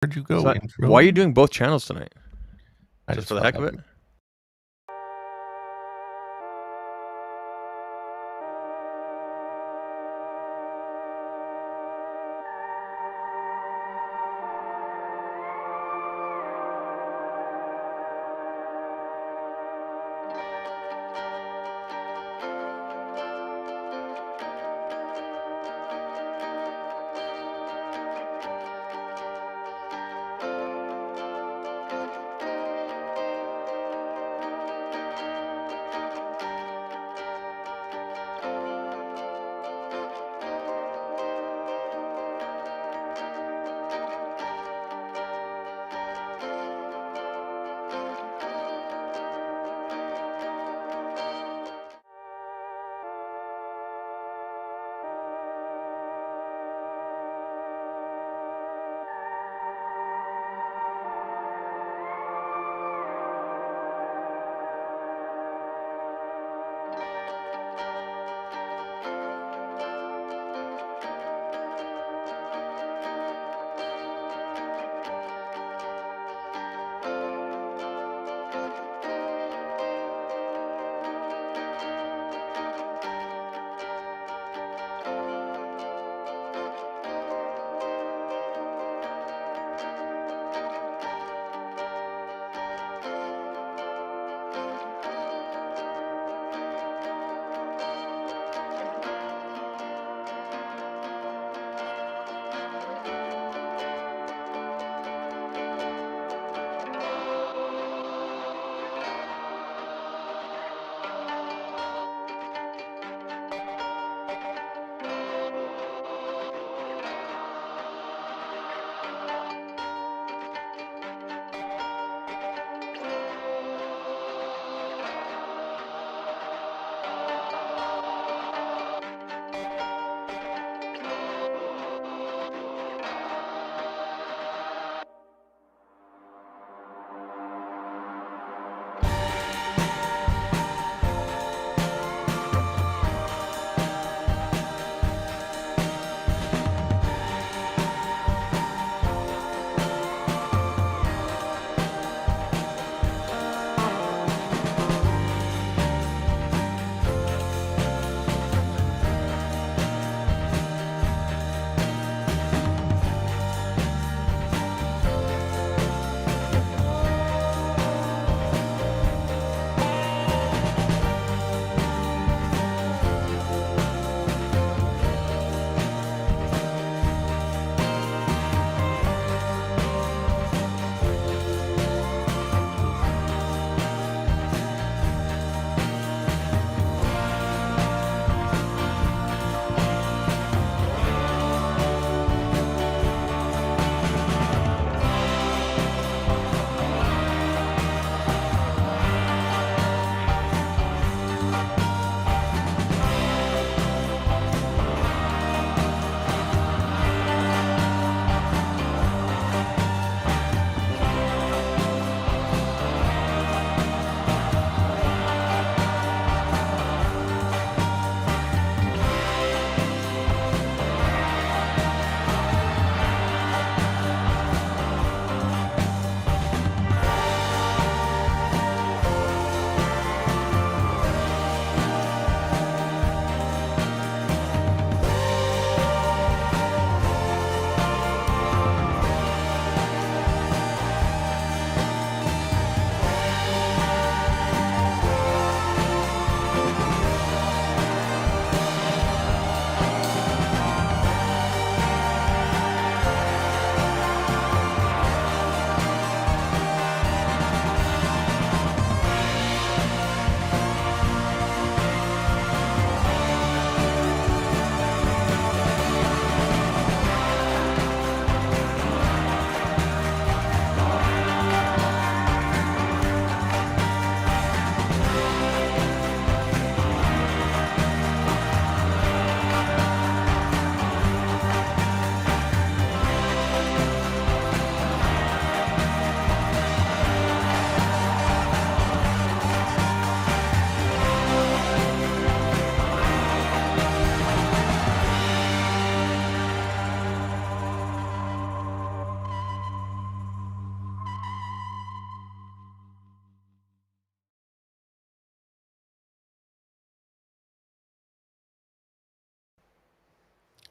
Where'd you go, intro? Why are you doing both channels tonight? I Just for the heck of it?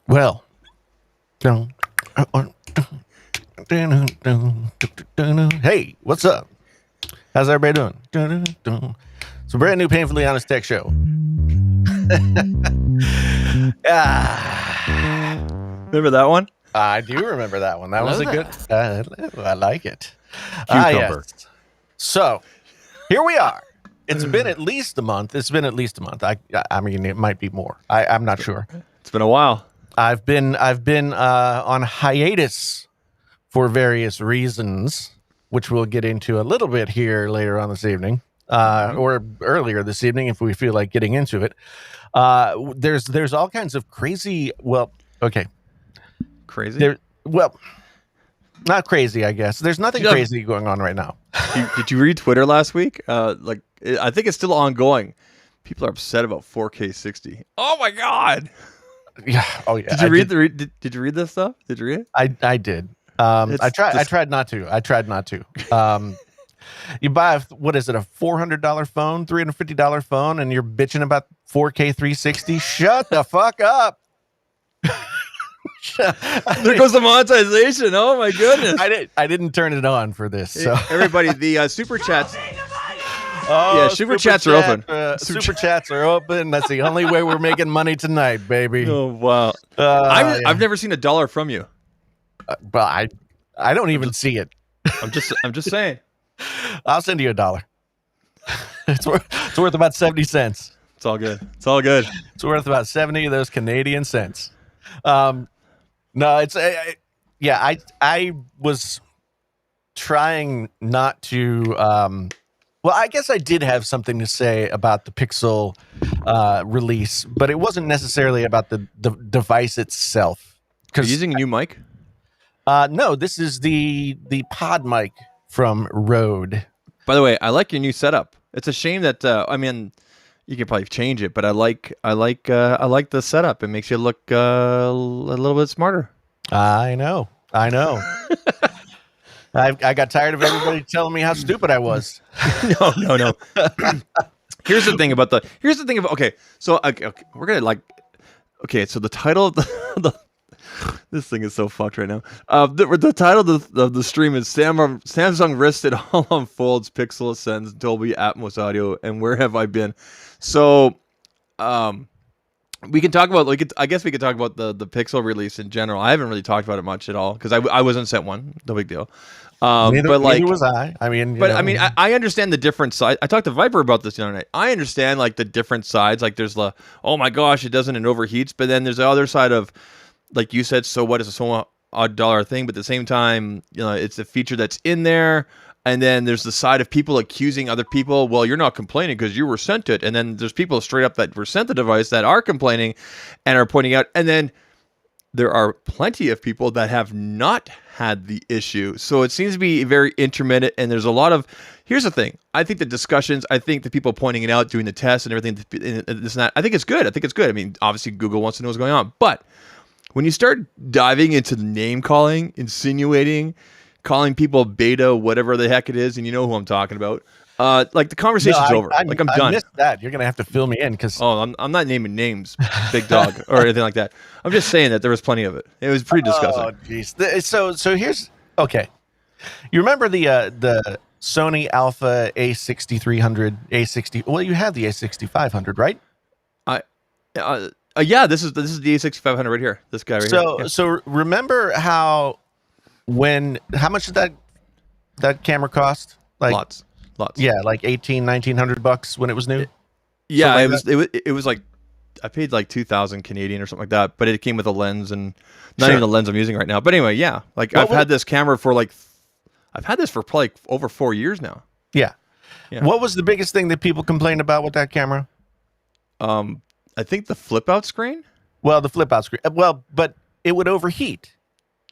Well, hey, what's up? How's everybody doing? It's a brand new Painfully Honest Tech Show. Remember that one? I do remember that one. That was a good. I like it. Cucumber. Yes. So here we are. It's been at least a month. I mean, it might be more. I'm not sure. It's been a while. I've been on hiatus for various reasons, which we'll get into a little bit here later on this evening, or earlier this evening if we feel like getting into it. There's all kinds of crazy. Well, okay, Crazy? Not crazy, I guess. There's nothing crazy going on right now. Did you read Twitter last week? I think it's still ongoing. People are upset about 4K 60. Oh my god! Yeah. Oh yeah. Did you read Did you read this stuff? Did you read it? I did. I tried not to. You buy a $400 phone, $350 phone, and you're bitching about 4K 360. Shut the fuck up. There goes the monetization. Oh my goodness! I didn't turn it on for this. So everybody, the super chats. Oh, Yeah, super chats are open. Super chats are open. That's the only way we're making money tonight, baby. Oh wow! I've never seen $1 from you. But I don't even see it. I'm just saying. I'll send you $1. It's worth about 70 cents. It's all good. It's all good. It's worth about 70 of those Canadian cents. No, it's I was trying not to. Well, I guess I did have something to say about the Pixel release, but it wasn't necessarily about the device itself. Are you using a new mic? No, this is the pod mic from Rode. By the way, I like your new setup. It's a shame that I mean, you could probably change it, but I like the setup. It makes you look a little bit smarter. I know. I got tired of everybody telling me how stupid I was. No. Here's the thing about okay. So we're gonna so the title of the this thing is so fucked right now. The title of the stream is Samsung wristed all unfolds, Pixel ascends, Dolby Atmos audio, and where have I been? So, we can talk about I guess we could talk about the Pixel release in general. I haven't really talked about it much at all because I wasn't sent one. No big deal. Neither was I. I mean, I understand the different side. I talked to Viper about this the other night. I understand like the different sides. Like there's the oh my gosh, it doesn't, it overheats. But then there's the other side of, like you said, so what is a so odd dollar thing? But at the same time, it's a feature that's in there. And then there's the side of people accusing other people. Well, you're not complaining because you were sent it. And then there's people straight up that were sent the device that are complaining and are pointing out. And then there are plenty of people that have not had the issue. So it seems to be very intermittent. And there's a lot of, here's the thing. I think the discussions, I think the people pointing it out, doing the tests and everything, this and that, I think it's good. I mean, obviously Google wants to know what's going on. But when you start diving into the name calling, insinuating, calling people beta, whatever the heck it is, and you know who I'm talking about. Like the conversation's over. I'm done. I missed that. You're gonna have to fill me in because I'm not naming names, big dog, or anything like that. I'm just saying that there was plenty of it. It was pretty disgusting. Oh, jeez. So here's okay. You remember the Sony Alpha A6300, A60? Well, you have the A6500, right? Yeah. This is the A6500 right here. This guy right here. So remember how much did that camera cost? Like lots. Yeah, like $1,900 when it was new. Yeah, it was like I paid like 2,000 Canadian or something like that, but it came with a lens and not even the lens I'm using right now. But anyway, yeah, like I've had this camera for probably over 4 years now. Yeah. What was the biggest thing that people complained about with that camera? I think the flip out screen. Well, the flip out screen. Well, but it would overheat.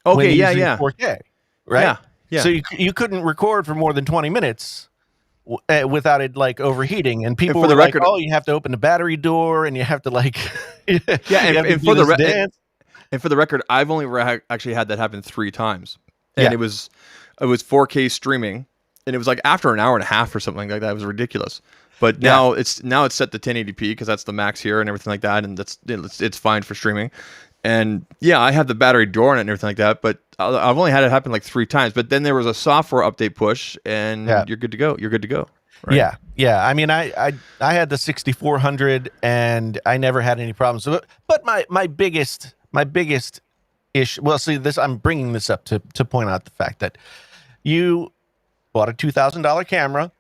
Okay, yeah. 4K, right? Yeah. So you couldn't record for more than 20 minutes without it like overheating, and people were like, "Oh, you have to open the battery door, and you have to like." And for the record, I've only actually had that happen 3 times, and it was 4K streaming, and it was like after an hour and a half or something like that. It was ridiculous. But now it's set to 1080p because that's the max here and everything like that, and it's fine for streaming. And yeah, I have the battery door on it and everything like that, but I've only had it happen like 3 times. But then there was a software update push, Yeah. and you're good to go. You're good to go. Right? Yeah. I mean, I had the 6400 and I never had any problems with it. But my biggest issue. Well, see, this I'm bringing this up to point out the fact that you bought a $2,000 camera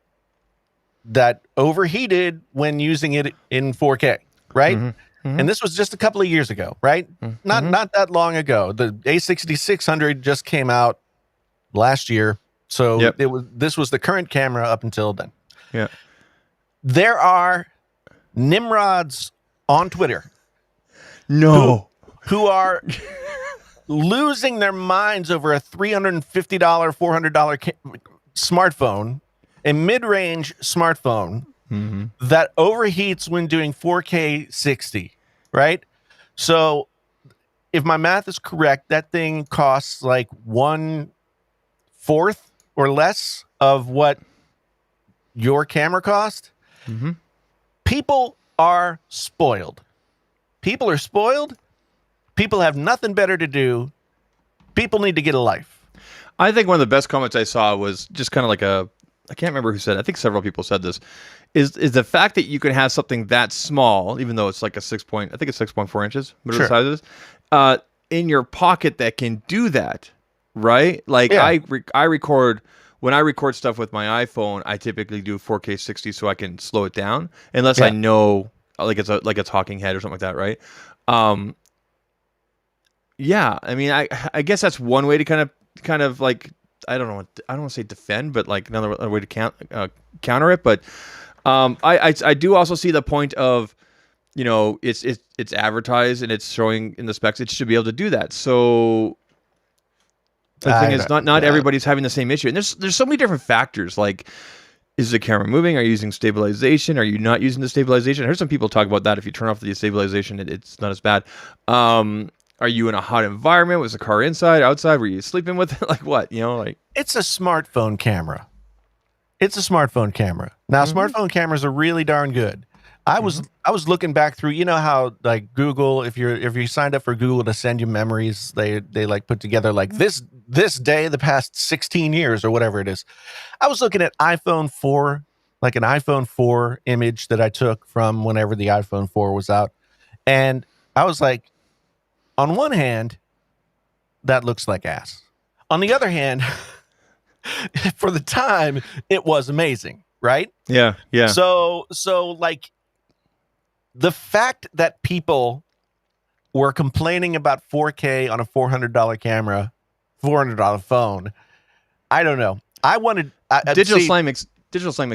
that overheated when using it in 4K, right? And this was just a couple of years ago, right? Not that long ago. The A6600 just came out last year, so this was the current camera up until then. Yeah. There are nimrods on Twitter who are losing their minds over a $350, $400 smartphone, a mid-range smartphone that overheats when doing 4K 60, right? So if my math is correct, that thing costs like 1/4 or less of what your camera cost. People are spoiled. People are spoiled. People have nothing better to do. People need to get a life. I think one of the best comments I saw was just kind of like I can't remember who said it. I think several people said this, is the fact that you can have something that small, even though it's like I think it's 6.4 inches, whatever the size is, in your pocket that can do that, right? Like I record, when I record stuff with my iPhone, I typically do 4K 60 so I can slow it down, unless I know like it's a talking head or something like that, right? Yeah, I mean, I guess that's one way to kind of like, I don't want to say defend, but like another way to counter it. But I do also see the point of, you know, it's advertised and it's showing in the specs. It should be able to do that. So the thing is, not everybody's having the same issue, and there's so many different factors. Like, is the camera moving? Are you using stabilization? Are you not using the stabilization? I heard some people talk about that. If you turn off the stabilization, it's not as bad. Are you in a hot environment? Was the car inside, outside? Were you sleeping with it? Like what? You know, like it's a smartphone camera. It's a smartphone camera. Now, smartphone cameras are really darn good. I was looking back through, you know how like Google, if you signed up for Google to send you memories, they like put together like this day, the past 16 years or whatever it is. I was looking at iPhone 4, like an iPhone 4 image that I took from whenever the iPhone 4 was out. And I was like, on one hand, that looks like ass. On the other hand, for the time, it was amazing, right? Yeah. So like the fact that people were complaining about 4K on a $400 camera, $400 phone, I don't know. Digital Slang makes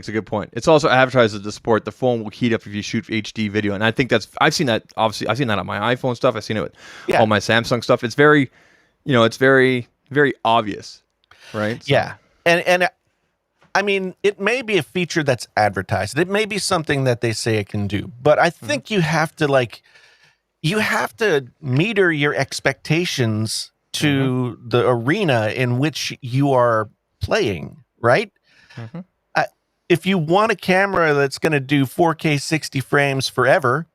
a good point. It's also advertised as the sport. The phone will heat up if you shoot HD video, and I think I've seen that. Obviously, I've seen that on my iPhone stuff. I've seen it with all my Samsung stuff. It's very, it's very, very obvious, right? So. Yeah, and I mean, it may be a feature that's advertised. It may be something that they say it can do, but I think you have to meter your expectations to the arena in which you are playing, right? If you want a camera that's going to do 4K 60 frames forever,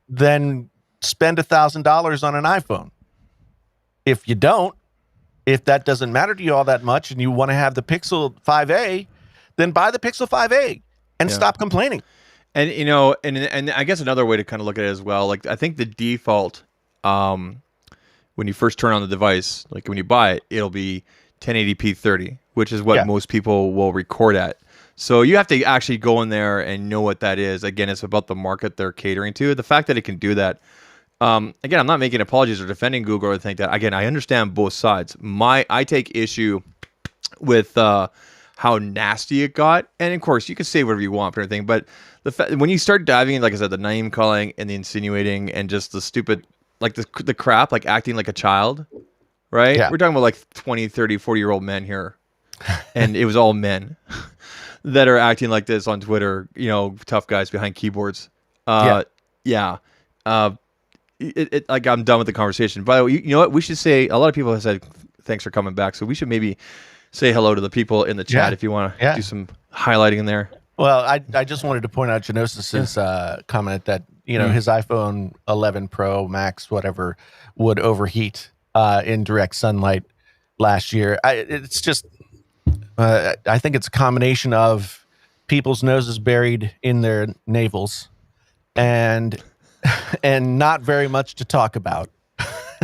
then spend $1,000 on an iPhone. If you don't, if that doesn't matter to you all that much and you want to have the Pixel 5a, then buy the Pixel 5a and stop complaining. And and I guess another way to kind of look at it as well, like I think the default when you first turn on the device, like when you buy it, it'll be 1080p 30, which is what most people will record at. So you have to actually go in there and know what that is. Again, it's about the market they're catering to. The fact that it can do that. Again, I'm not making apologies or defending Google or anything like that. Again, I understand both sides. I take issue with how nasty it got. And of course, you can say whatever you want and everything. But when you start diving in, like I said, the name calling and the insinuating and just the stupid, like the crap, like acting like a child, right? Yeah. We're talking about like 20, 30, 40-year-old men here. And it was all men that are acting like this on Twitter, tough guys behind keyboards. Like I'm done with the conversation. By the way, you know what? We should say, a lot of people have said thanks for coming back. So we should maybe say hello to the people in the chat if you want to do some highlighting in there. Well, I just wanted to point out Genosis's comment that his iPhone 11 Pro Max, whatever, would overheat in direct sunlight last year. It's just, I think it's a combination of people's noses buried in their navels and not very much to talk about.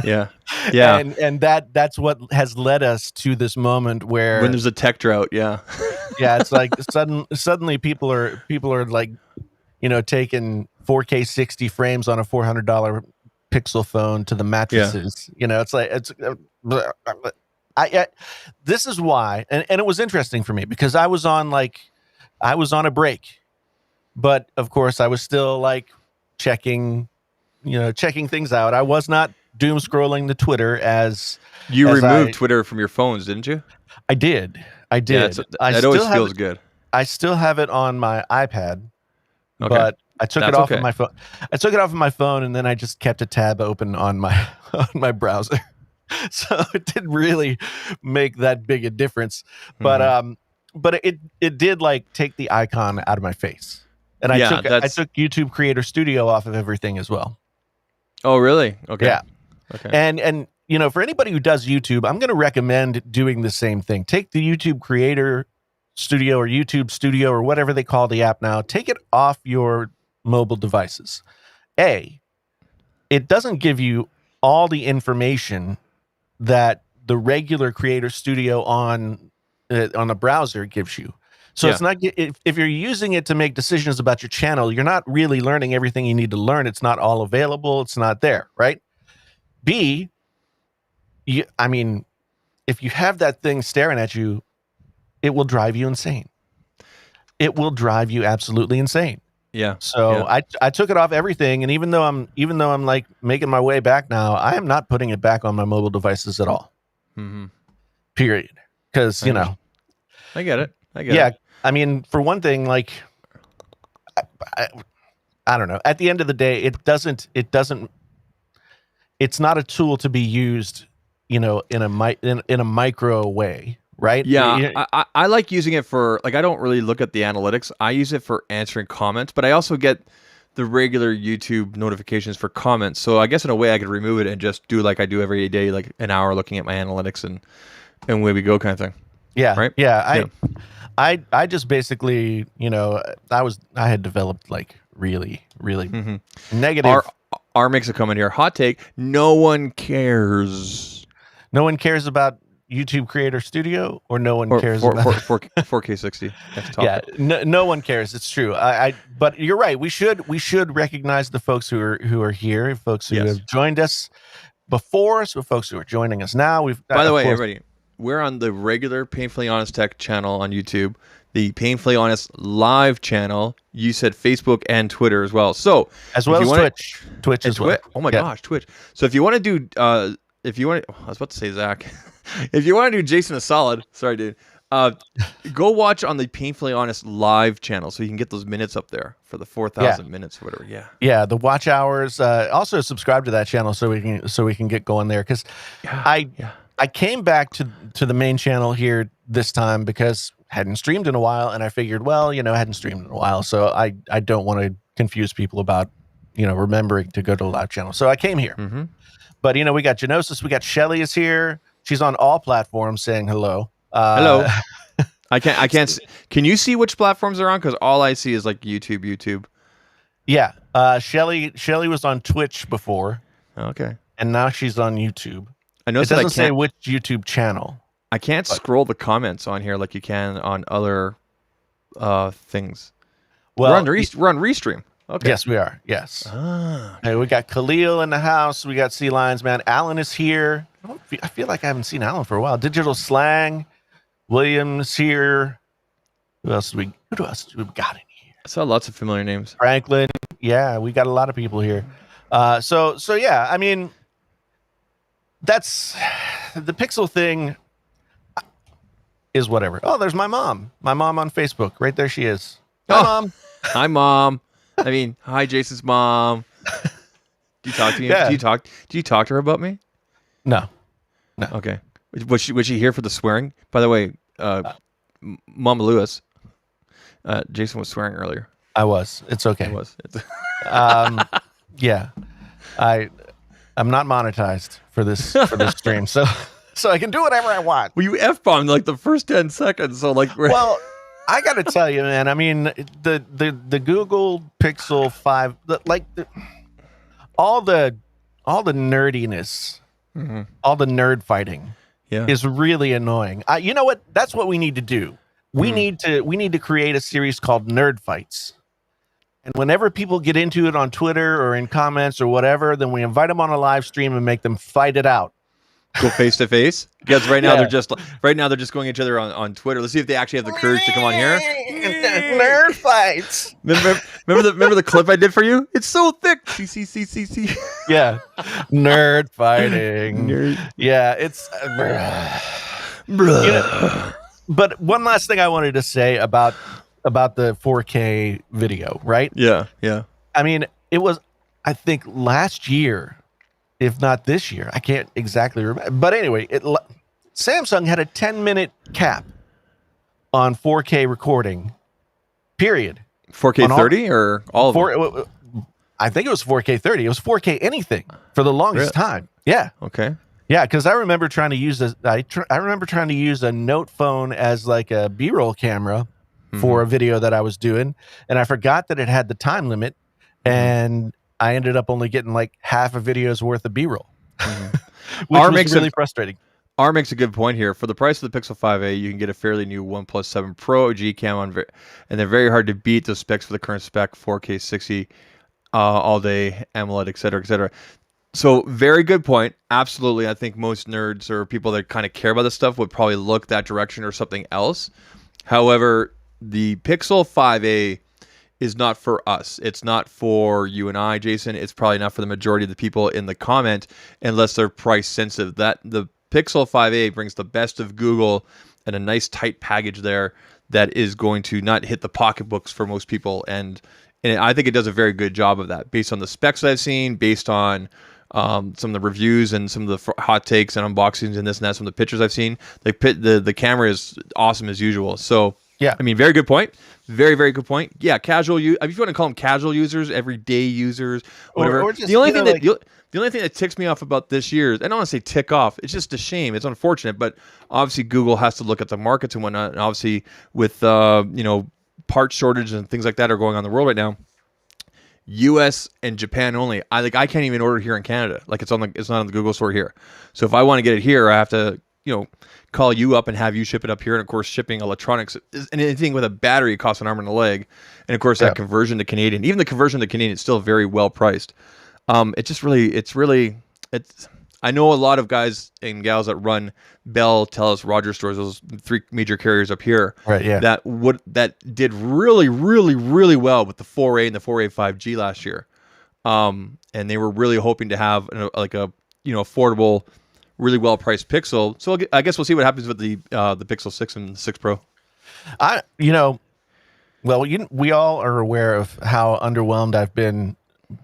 Yeah. And that's what has led us to this moment where when there's a tech drought, it's like suddenly people are like, taking 4K 60 frames on a $400 Pixel phone to the mattresses. It's like this is why, and it was interesting for me because I was on a break, but of course I was still like checking things out. I was not doom scrolling the Twitter as you removed Twitter from your phones, didn't you? I did. Yeah, that always feels good. I still have it on my iPad, Okay. but I took it off of my phone. I took it off of my phone, and then I just kept a tab open on my browser. So it didn't really make that big a difference, but it did like take the icon out of my face, and I took YouTube Creator Studio off of everything as well. Oh, really? Okay. Yeah. Okay. And for anybody who does YouTube, I'm going to recommend doing the same thing. Take the YouTube Creator Studio or YouTube Studio or whatever they call the app now. Take it off your mobile devices. It doesn't give you all the information that the regular Creator Studio on the browser gives you. So it's not, if you're using it to make decisions about your channel, you're not really learning everything you need to learn. It's not all available. It's not there, right? B, if you have that thing staring at you, it will drive you insane. It will drive you absolutely insane. Yeah. So I took it off everything, and even though I'm like making my way back now, I am not putting it back on my mobile devices at all. Mm-hmm. Period. Because I get it. Yeah. I mean, for one thing, like I don't know. At the end of the day, it's not a tool to be used, in a micro way, right? Yeah, I like using it for, like, I don't really look at the analytics. I use it for answering comments, but I also get the regular YouTube notifications for comments. So I guess in a way I could remove it and just do like I do every day, like an hour looking at my analytics and away we go kind of thing. Yeah. Right? Yeah. I just basically, I had developed like really, really negative. R makes a comment here. Hot take. No one cares. No one cares about YouTube Creator Studio, or no one cares about 4K 60. Yeah, no one cares. It's true. But you're right. We should recognize the folks who are here, folks who have joined us before, so folks who are joining us now. By the way, everybody, we're on the regular Painfully Honest Tech channel on YouTube, the Painfully Honest live channel. You said Facebook and Twitter as well. So as well as Twitch as well. Oh my gosh, Twitch. So if you want to do, I was about to say Zach. If you want to do Jason a solid, sorry, dude. Go watch on the Painfully Honest live channel, so you can get those minutes up there for the 4,000 minutes or whatever. Yeah, the watch hours. Also subscribe to that channel so we can get going there, because I came back to the main channel here this time because hadn't streamed in a while, and I figured, well, hadn't streamed in a while, so I don't want to confuse people about remembering to go to the live channel. So I came here. Mm-hmm. But we got Genosis, we got Shelly is here. She's on all platforms saying hello. Hello. I can't. Can you see which platforms they're on? Because all I see is like YouTube. Yeah. Shelly was on Twitch before. Okay. And now she's on YouTube. I know it doesn't say which YouTube channel. I can't scroll the comments on here like you can on other things. Well, we're on Restream. Okay. Yes, we are. Yes. Hey, we got Khalil in the house. We got Sea Lions, man. Alan is here. I feel like I haven't seen Alan for a while. Digital Slang. William's here. Who else do we got in here? I saw lots of familiar names. Franklin. Yeah, we got a lot of people here. So yeah, I mean, that's the Pixel thing is whatever. Oh, there's my mom. My mom on Facebook. Right there she is. Hi, Mom. Hi, Mom. I mean, hi, Jason's mom. Do you talk to me? Yeah. Do you talk to her about me? No. Okay. Was she here for the swearing? By the way, Mama Lewis, Jason was swearing earlier. I was. It's okay. It was. Yeah, I I'm not monetized for this stream, so I can do whatever I want. Well, you f-bombed like the first 10 seconds, so like, Well, I got to tell you, man. I mean, the Google Pixel 5, all the nerdiness, all the nerd fighting yeah, is really annoying. You know what? That's what we need to do. We need to create a series called Nerd Fights. And whenever people get into it on Twitter or in comments or whatever, then we invite them on a live stream and make them fight it out. go face to face. Because right now Yeah. they're just going at each other on Twitter. Let's see if they actually have the courage to come on here. Nerd fights. Remember the clip I did for you? It's so thick. See. Yeah. Nerd fighting. Nerd. Yeah, it's but one last thing I wanted to say about the 4K video, right? Yeah. I mean, it was, I think, last year, if not this year. I can't exactly remember. But anyway, Samsung had a 10-minute cap on 4K recording, period. 4K 30 or all of them? I think it was 4K 30. It was 4K anything for the longest time. Yeah. Okay. Yeah, because I remember trying to use a Note phone as like a B-roll camera for a video that I was doing, and I forgot that it had the time limit, and I ended up only getting like half a video's worth of B-roll, which was really frustrating. R makes a good point here. For the price of the Pixel 5a, you can get a fairly new OnePlus 7 Pro G cam and they're very hard to beat the specs for the current spec 4K 60 all day AMOLED, etc. So very good point. Absolutely, I think most nerds or people that kind of care about this stuff would probably look that direction or something else. However, the Pixel 5a is not for us. It's not for you and I, Jason. It's probably not for the majority of the people in the comment unless they're price sensitive. That the Pixel 5a brings the best of Google and a nice tight package there that is going to not hit the pocketbooks for most people. And I think it does a very good job of that based on the specs that I've seen, based on some of the reviews and some of the hot takes and unboxings and this and that, some of the pictures I've seen. The camera is awesome as usual. So yeah, I mean, very good point. Very, very good point. Yeah, casual use. If you want to call them casual users, everyday users, whatever. Or just, the only thing that ticks me off about this year, I don't want to say tick off. It's just a shame. It's unfortunate, but obviously Google has to look at the markets and whatnot. And obviously with part shortages and things like that are going on in the world right now. US and Japan only. I can't even order here in Canada. Like it's not on the Google store here. So if I want to get it here, I have to call you up and have you ship it up here. And of course, shipping electronics and anything with a battery costs an arm and a leg. And of course, that conversion to Canadian, even the conversion to Canadian, is still very well priced. I know a lot of guys and gals that run Bell, Telus, Rogers stores, those three major carriers up here, right? Yeah, that did really, really, really well with the 4A and the 4A 5G last year, and they were really hoping to have affordable, really well priced Pixel. So I guess we'll see what happens with the Pixel 6 and 6 Pro. We all are aware of how underwhelmed I've been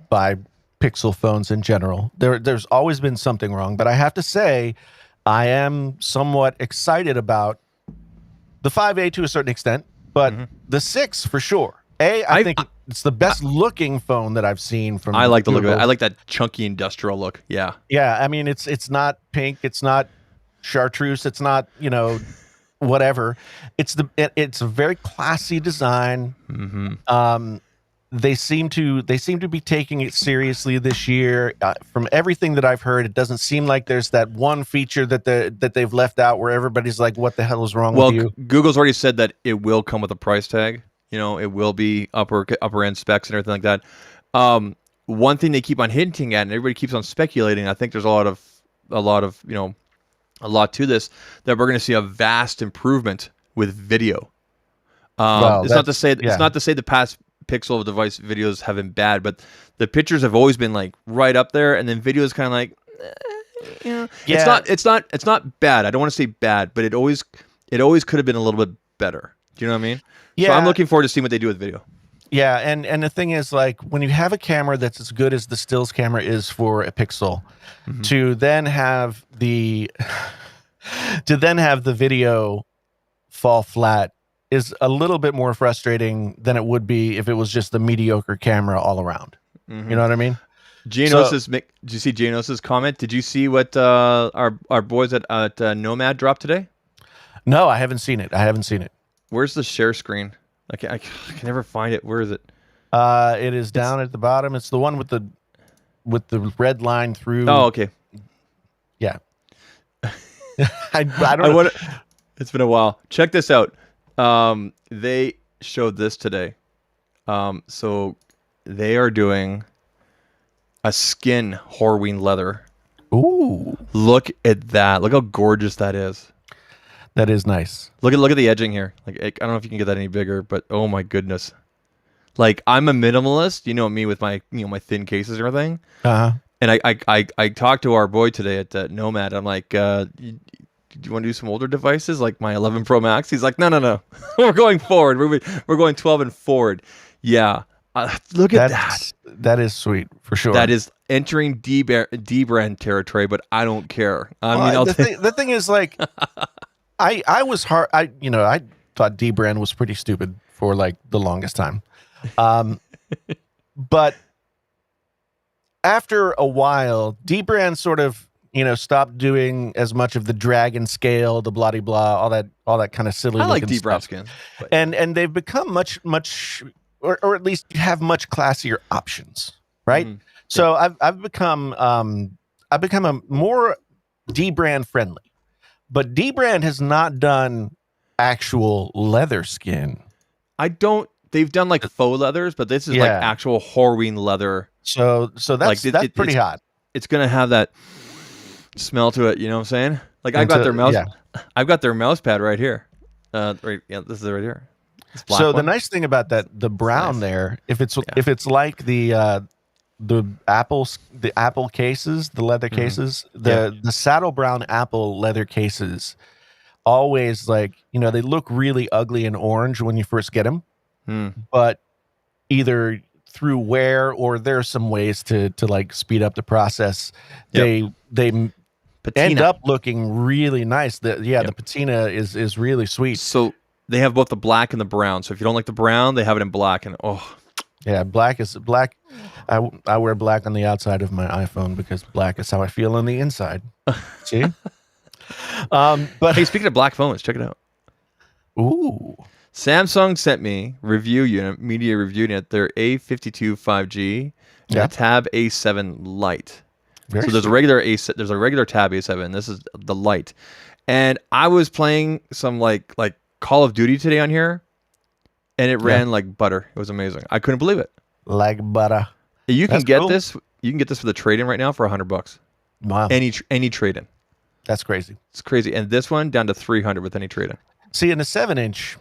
by Pixel phones in general. There's always been something wrong, but I have to say I am somewhat excited about the 5A to a certain extent, but the 6 for sure. I think it's the best looking phone that I've seen from I like the Google. look of it. I like that chunky industrial look. Yeah. Yeah, I mean it's not pink, it's not chartreuse, it's not, whatever. It's a very classy design. They seem to be taking it seriously this year. From everything that I've heard, it doesn't seem like there's that one feature that they've left out where everybody's like, "What the hell is wrong with you?" Google's already said that it will come with a price tag. It will be upper end specs and everything like that. One thing they keep on hinting at, and everybody keeps on speculating. I think there's a lot to this, that we're going to see a vast improvement with video. It's not to say the past Pixel device videos have been bad, but the pictures have always been like right up there, and then video is kind of like, it's not bad. I don't want to say bad, but it always could have been a little bit better. Do you know what I mean? Yeah. So I'm looking forward to seeing what they do with video. Yeah, and the thing is, like, when you have a camera that's as good as the stills camera is for a Pixel, to then have the video fall flat is a little bit more frustrating than it would be if it was just the mediocre camera all around. You know what I mean? So Did you see Janos's comment? Did you see what our boys at Nomad dropped today? no, I haven't seen it. I haven't seen it. Where's the share screen? I can never find it. Where is it? It is It's down at the bottom. It's the one with the red line through. oh okay. Yeah. I don't I know. want. It's been a while. Check this out. They showed this today. So they are doing a skin Horween leather. Ooh, Look at that. Look how gorgeous that is. that is nice. Look at the edging here. Like I don't know if you can get that any bigger, but oh my goodness. Like I'm a minimalist, you know me with my my thin cases and everything. Uh-huh. And I talked to our boy today at Nomad. I'm like, do you want to do some older devices like my 11 Pro Max? He's like, no. We're going forward. We're going 12 and forward. Yeah. Look at that. That is sweet for sure. That is entering D brand territory, but I don't care. I mean, the thing is, like, I was hard. I thought D brand was pretty stupid for like the longest time, but after a while, D brand sort of stopped doing as much of the dragon scale, the blah blah, all that kind of silly. I like looking D brand stuff. skin, but. and they've become much or at least have much classier options, right? Mhm. So I've become a more D brand friendly, but D brand has not done actual leather skin. They've done like faux leathers, but this is like actual Horween leather. So that's pretty hot. It's gonna have that smell to it. You know what I'm saying? Like I've got their mouse. Yeah. I've got their mouse pad right here. Right. Yeah. This is it right here. So the nice thing about the brown there, if it's like the Apple cases, the leather cases, the saddle brown Apple leather cases, always like they look really ugly and orange when you first get them, but either through wear or there are some ways to like speed up the process. They end up looking really nice. The patina is really sweet. So they have both the black and the brown. So if you don't like the brown, they have it in black. And black is black. I wear black on the outside of my iPhone because black is how I feel on the inside. See? But hey, speaking of black phones, check it out. Ooh. Samsung sent me media review unit, their A52 5G and a Tab A7 Lite. Very so there's a regular Tab A7. This is the Lite. And I was playing some like Call of Duty today on here, and it ran like butter. It was amazing. I couldn't believe it. Like butter. You can get this. You can get this for the trade-in right now for $100. Wow. Any trade-in. That's crazy. It's crazy. And this one down to $300 with any trade-in. See, in the 7-inch,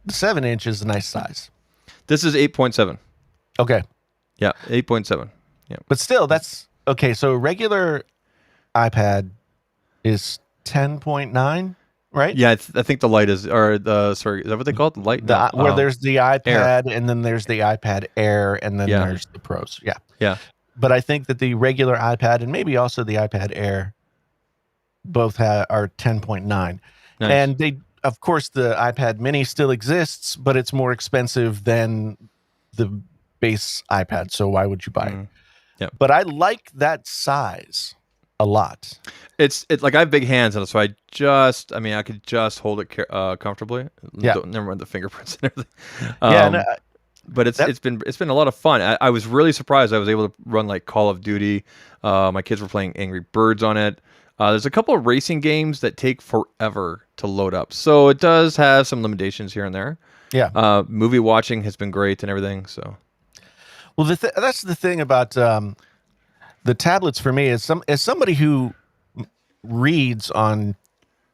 the 7-inch is a nice size. This is 8.7. Okay. Yeah, 8.7. Yeah. But still, that's okay. So regular iPad is 10.9, right? Yeah, I think the Lite is, or the sorry, is that what they call it? The Lite? Where there's the iPad, and then there's the iPad Air, and then there's the Pros. Yeah. Yeah. But I think that the regular iPad and maybe also the iPad Air both are 10.9. Nice. And they, of course, the iPad Mini still exists, but it's more expensive than the base iPad. So why would you buy it? Yeah. But I like that size a lot. It's like I have big hands, and so I could just hold it comfortably. Yeah. Never mind the fingerprints and everything. But it's been a lot of fun. I was really surprised I was able to run like Call of Duty. My kids were playing Angry Birds on it. There's a couple of racing games that take forever to load up, so it does have some limitations here and there. Yeah. Movie watching has been great and everything. So, well, that's the thing about the tablets for me. As somebody who reads on,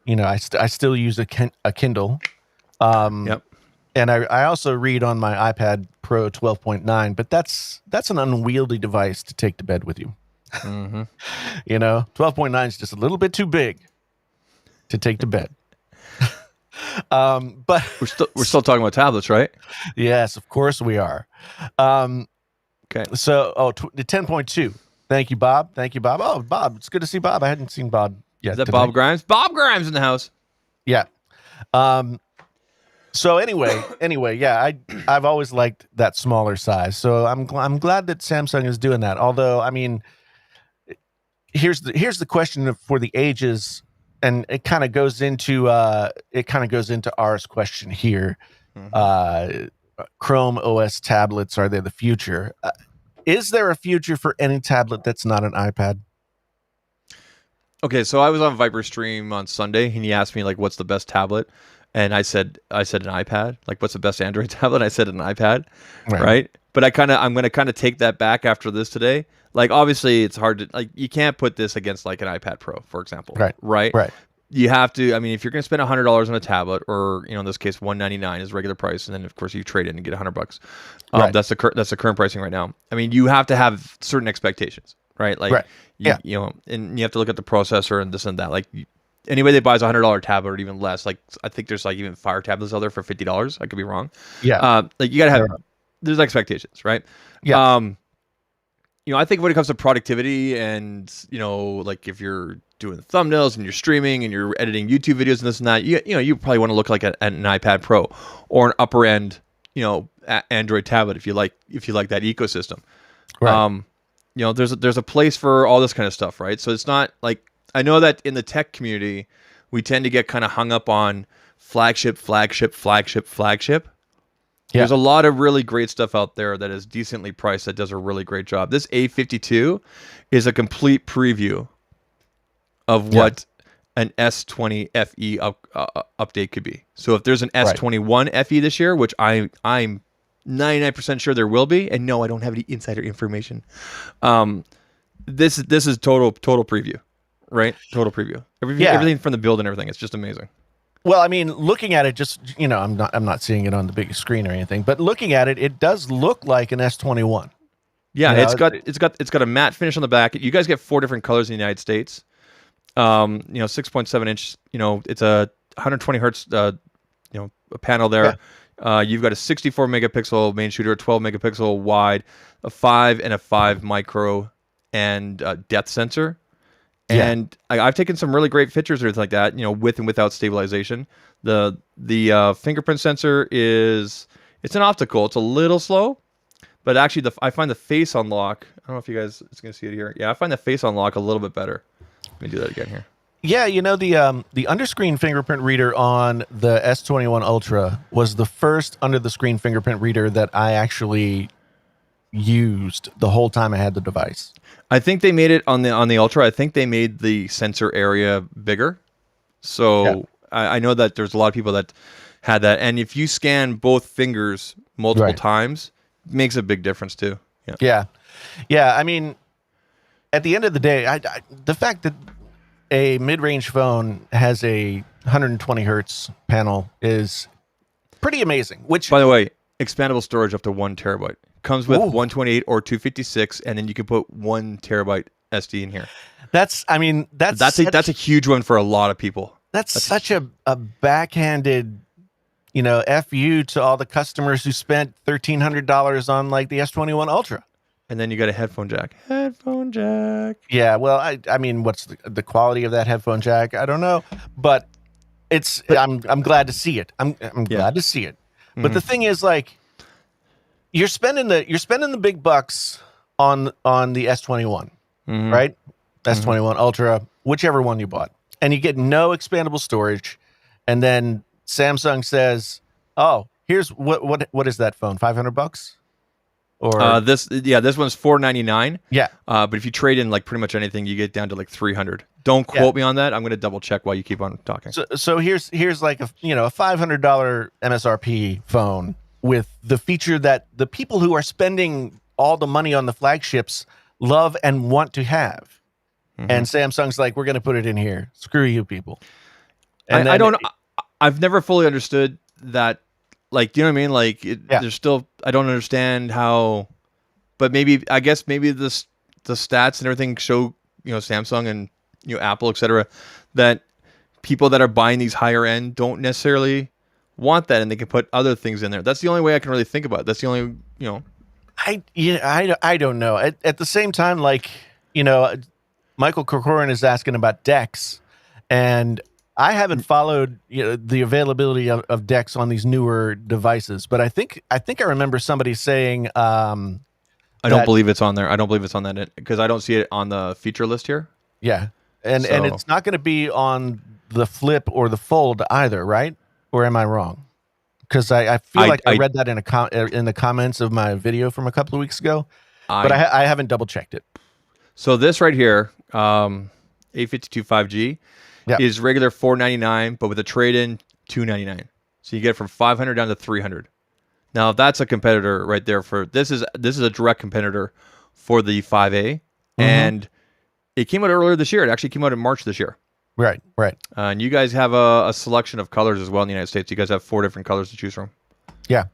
I still use a Kindle. Yep. And I also read on my iPad Pro 12.9, but that's an unwieldy device to take to bed with you. 12.9 is just a little bit too big to take to bed. But we're still talking about tablets, right? Yes, of course we are. Okay. So, the 10.2. Thank you, Bob. Oh, Bob, it's good to see Bob. I hadn't seen Bob yet. Is that today. Bob Grimes? Bob Grimes in the house. Yeah. So anyway, yeah, I've always liked that smaller size. So I'm glad that Samsung is doing that. Although, I mean, here's the question for the ages, and it kind of goes into ours question here. Mhm. Uh, Chrome OS tablets, are they the future? Is there a future for any tablet that's not an iPad? Okay, so I was on Viper Stream on Sunday, and he asked me like, "What's the best tablet?" And I said an iPad. Like, what's the best Android tablet? I said an iPad, Right, right? But I'm gonna kind of take that back after this today. Like, obviously, it's hard to like you can't put this against like an iPad Pro, for example, right, right? right, You have to. I mean, if you're gonna spend $100 on a tablet, or in this case, $199 is regular price, and then of course you trade in and get $100. right, That's the current pricing right now. I mean, you have to have certain expectations, right? Like right. Yeah, and you have to look at the processor and this and that. Like anybody that buys $100 tablet or even less, like I think there's like even Fire tablets out there for $50. I could be wrong. yeah, Like you gotta have there are. there's expectations, right? Yeah, Um, I think when it comes to productivity and like if you're doing thumbnails and you're streaming and you're editing YouTube videos and this and that, you probably want to look like an iPad Pro or an upper end, Android tablet if you like that ecosystem. right. Um, there's a place for all this kind of stuff, right? So it's not like I know that in the tech community, we tend to get kind of hung up on flagship, flagship, flagship, flagship. Yeah, There's a lot of really great stuff out there that is decently priced that does a really great job. This A52 is a complete preview of yeah, what an S20 FE update could be. So if there's an right. S21 FE this year, which I'm 99% sure there will be, and no, I don't have any insider information. Um, this is total preview, right? Total preview. Yeah. Everything from the build and everything. It's just amazing. Well, I mean, looking at it, just I'm not seeing it on the big screen or anything, but looking at it, it does look like an S21. Yeah, You know, it's got a matte finish on the back. You guys get 4 different colors in the United States. 6.7 inch. It's a 120 hertz. A panel yeah, there. You've got a 64 megapixel main shooter, a 12 megapixel wide, a 5 and a 5 micro, and depth sensor. yeah, And I've taken some really great pictures or anything like that, with and without stabilization. The fingerprint sensor it's an optical. It's a little slow, but actually I find the face unlock. I don't know if you guys is going to see it here. Yeah, I find the face unlock a little bit better. Let me do that again here. yeah. The underscreen fingerprint reader on the S21 Ultra was the first under the screen fingerprint reader that I actually used the whole time I had the device. I think they made it on the Ultra. I think they made the sensor area bigger. Yeah, So I know that there's a lot of people that had that, and if you scan both fingers multiple right. times, it makes a big difference too. Yeah. Yeah, yeah. I mean, at the end of the day, the fact that a mid-range phone has a 120 hertz panel is pretty amazing. Which, By the way, expandable storage up to 1 terabyte comes with ooh, 128 or 256, and then you can put 1 terabyte SD in here. I mean, That's a huge one for a lot of people. that's That's such a backhanded, fu to all the customers who spent $1,300 on like the S21 Ultra. and then you got a headphone jack. Headphone jack. Yeah, well, I mean, what's the quality of that headphone jack? I don't know, but I'm glad to see it. I'm Yeah. glad to see it. But the thing is, like, you're spending the big bucks on the S21, right? S21 Ultra, whichever one you bought, and you get no expandable storage, and then Samsung says, "Oh, here's what is that phone? $500 or This one's $499. yeah, But if you trade in like pretty much anything, you get down to like 300. Don't yeah." quote me on that. I'm gonna double check while you keep on talking. So here's like a $500 MSRP phone with the feature that the people who are spending all the money on the flagships love and want to have. And Samsung's like, we're going to put it in here. Screw you, people. And I then, don't. I've never fully understood that. Like, do you know what I mean? Like, yeah, there's still. I don't understand how. But I guess maybe the stats and everything show Samsung and Apple, etc., that people that are buying these higher end don't necessarily want that, and they can put other things in there. That's the only way I can really think about it. That's the only I don't know. At the same time, like, Michael Corcoran is asking about DeX, and I haven't followed the availability of decks on these newer devices, but I think I remember somebody saying I don't that believe it's on there. I don't believe it's on that because I don't see it on the feature list here. yeah, and So it's not going to be on the Flip or the Fold either, right? Or am I wrong? Because I feel I like I I read that in the comments of my video from a couple of weeks ago, but I I haven't double checked it. so this right here, A52 5G Yeah. is regular 499, but with a trade in 299. So you get from 500 down to 300. Now that's a competitor right there for this is a direct competitor for the 5A, Mm-hmm. and it came out earlier this year. It actually came out in March this year. Right. Right. And you guys have a selection of colors as well in the United States. You guys have 4 different colors to choose from. Yeah.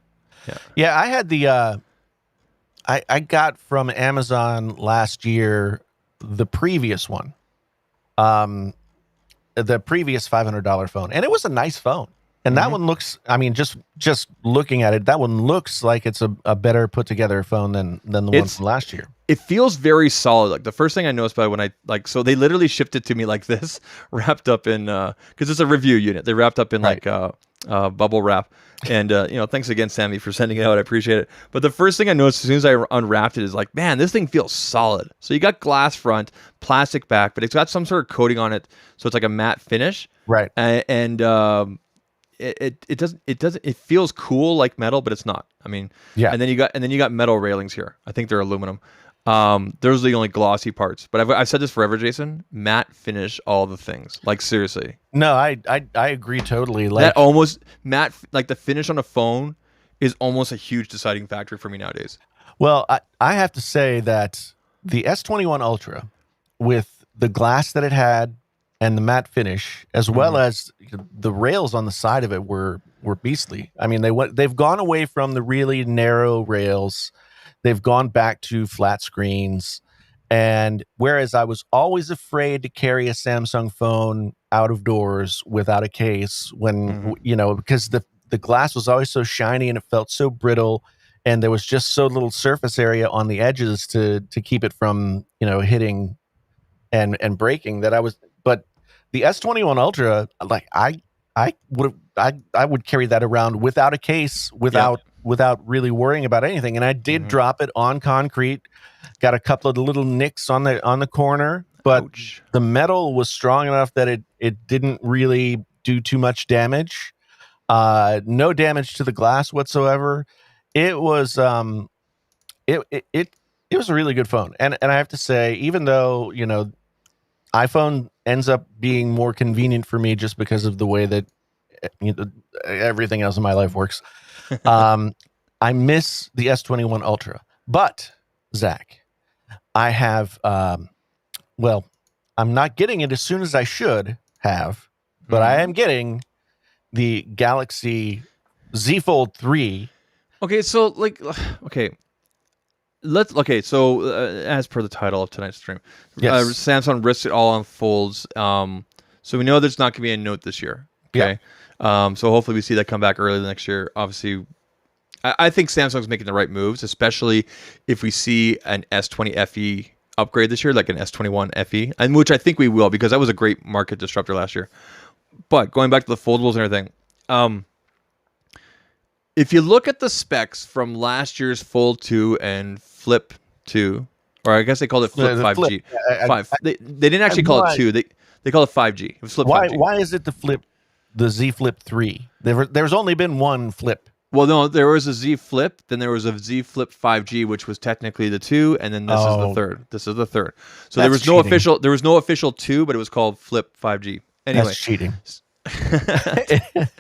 Yeah. Yeah. I had the I got from Amazon last year the previous one, um, the previous $500 phone, and it was a nice phone. And that hmm one looks, I mean, just looking at it, that one looks like it's a better put together phone than the one It's from last year. it feels very solid. Like the first thing I noticed about it when I so they literally shipped it to me like this, wrapped up in because it's a review unit. They wrapped up in Right. like bubble wrap. And thanks again, Sammy, for sending it out. I appreciate it. But the first thing I noticed as soon as I unwrapped it is like, man, this thing feels solid. So you got glass front, plastic back, but it's got some sort of coating on it, so it's like a matte finish. Right. And it feels cool like metal, but it's not. I mean, Yeah. and then you got metal railings here. I think they're aluminum. Those are the only glossy parts. But I've said this forever, Jason. Matte finish all the things. Like seriously, No, I agree totally. that Like, almost matte like the finish on a phone is almost a huge deciding factor for me nowadays. well, I have to say that the S21 Ultra, with the glass that it had and the matte finish, as well Mhm. as the rails on the side of it, were beastly. I mean, they've gone away from the really narrow rails. They've gone back to flat screens. And whereas I was always afraid to carry a Samsung phone out of doors without a case Mhm. because the glass was always so shiny and it felt so brittle, and there was just so little surface area on the edges to keep it from hitting and breaking, that I was. But the S21 Ultra, like I would carry that around without a case, Yep. without really worrying about anything. And I did Mhm. drop it on concrete, got a couple of little nicks on the corner, but Ouch. the metal was strong enough that it didn't really do too much damage. No damage to the glass whatsoever. It was it was a really good phone. And I have to say, even though, iPhone ends up being more convenient for me just because of the way that everything else in my life works. Um, I miss the S21 Ultra. But Zach, I have well, I'm not getting it as soon as I should have, but I am Mhm. getting the Galaxy Z Fold 3. Okay, so like, okay, so as per the title of tonight's stream, Yes. Samsung risks it all on folds. So we know there's not going to be a Note this year. Yeah. Okay, so hopefully we see that come back early next year. Obviously, I think Samsung's making the right moves, especially if we see an S20 FE upgrade this year, like an S21 FE, and which I think we will because that was a great market disruptor last year. But going back to the foldables and everything, if you look at the specs from last year's Fold 2 and Flip 2, or I guess they called it Flip The flip. 5G. Five. They didn't I have actually no call it idea. 2. They call it 5G. It was Flip Why 5G. why is it the Z Flip 3? There's only been one flip. Well, no, there was a Z Flip, then there was a Z Flip 5G, which was technically the 2, and then this is the Oh, third. This is the third. So that's cheating. there was no official 2, but it was called Flip 5G. That's Anyway, cheating.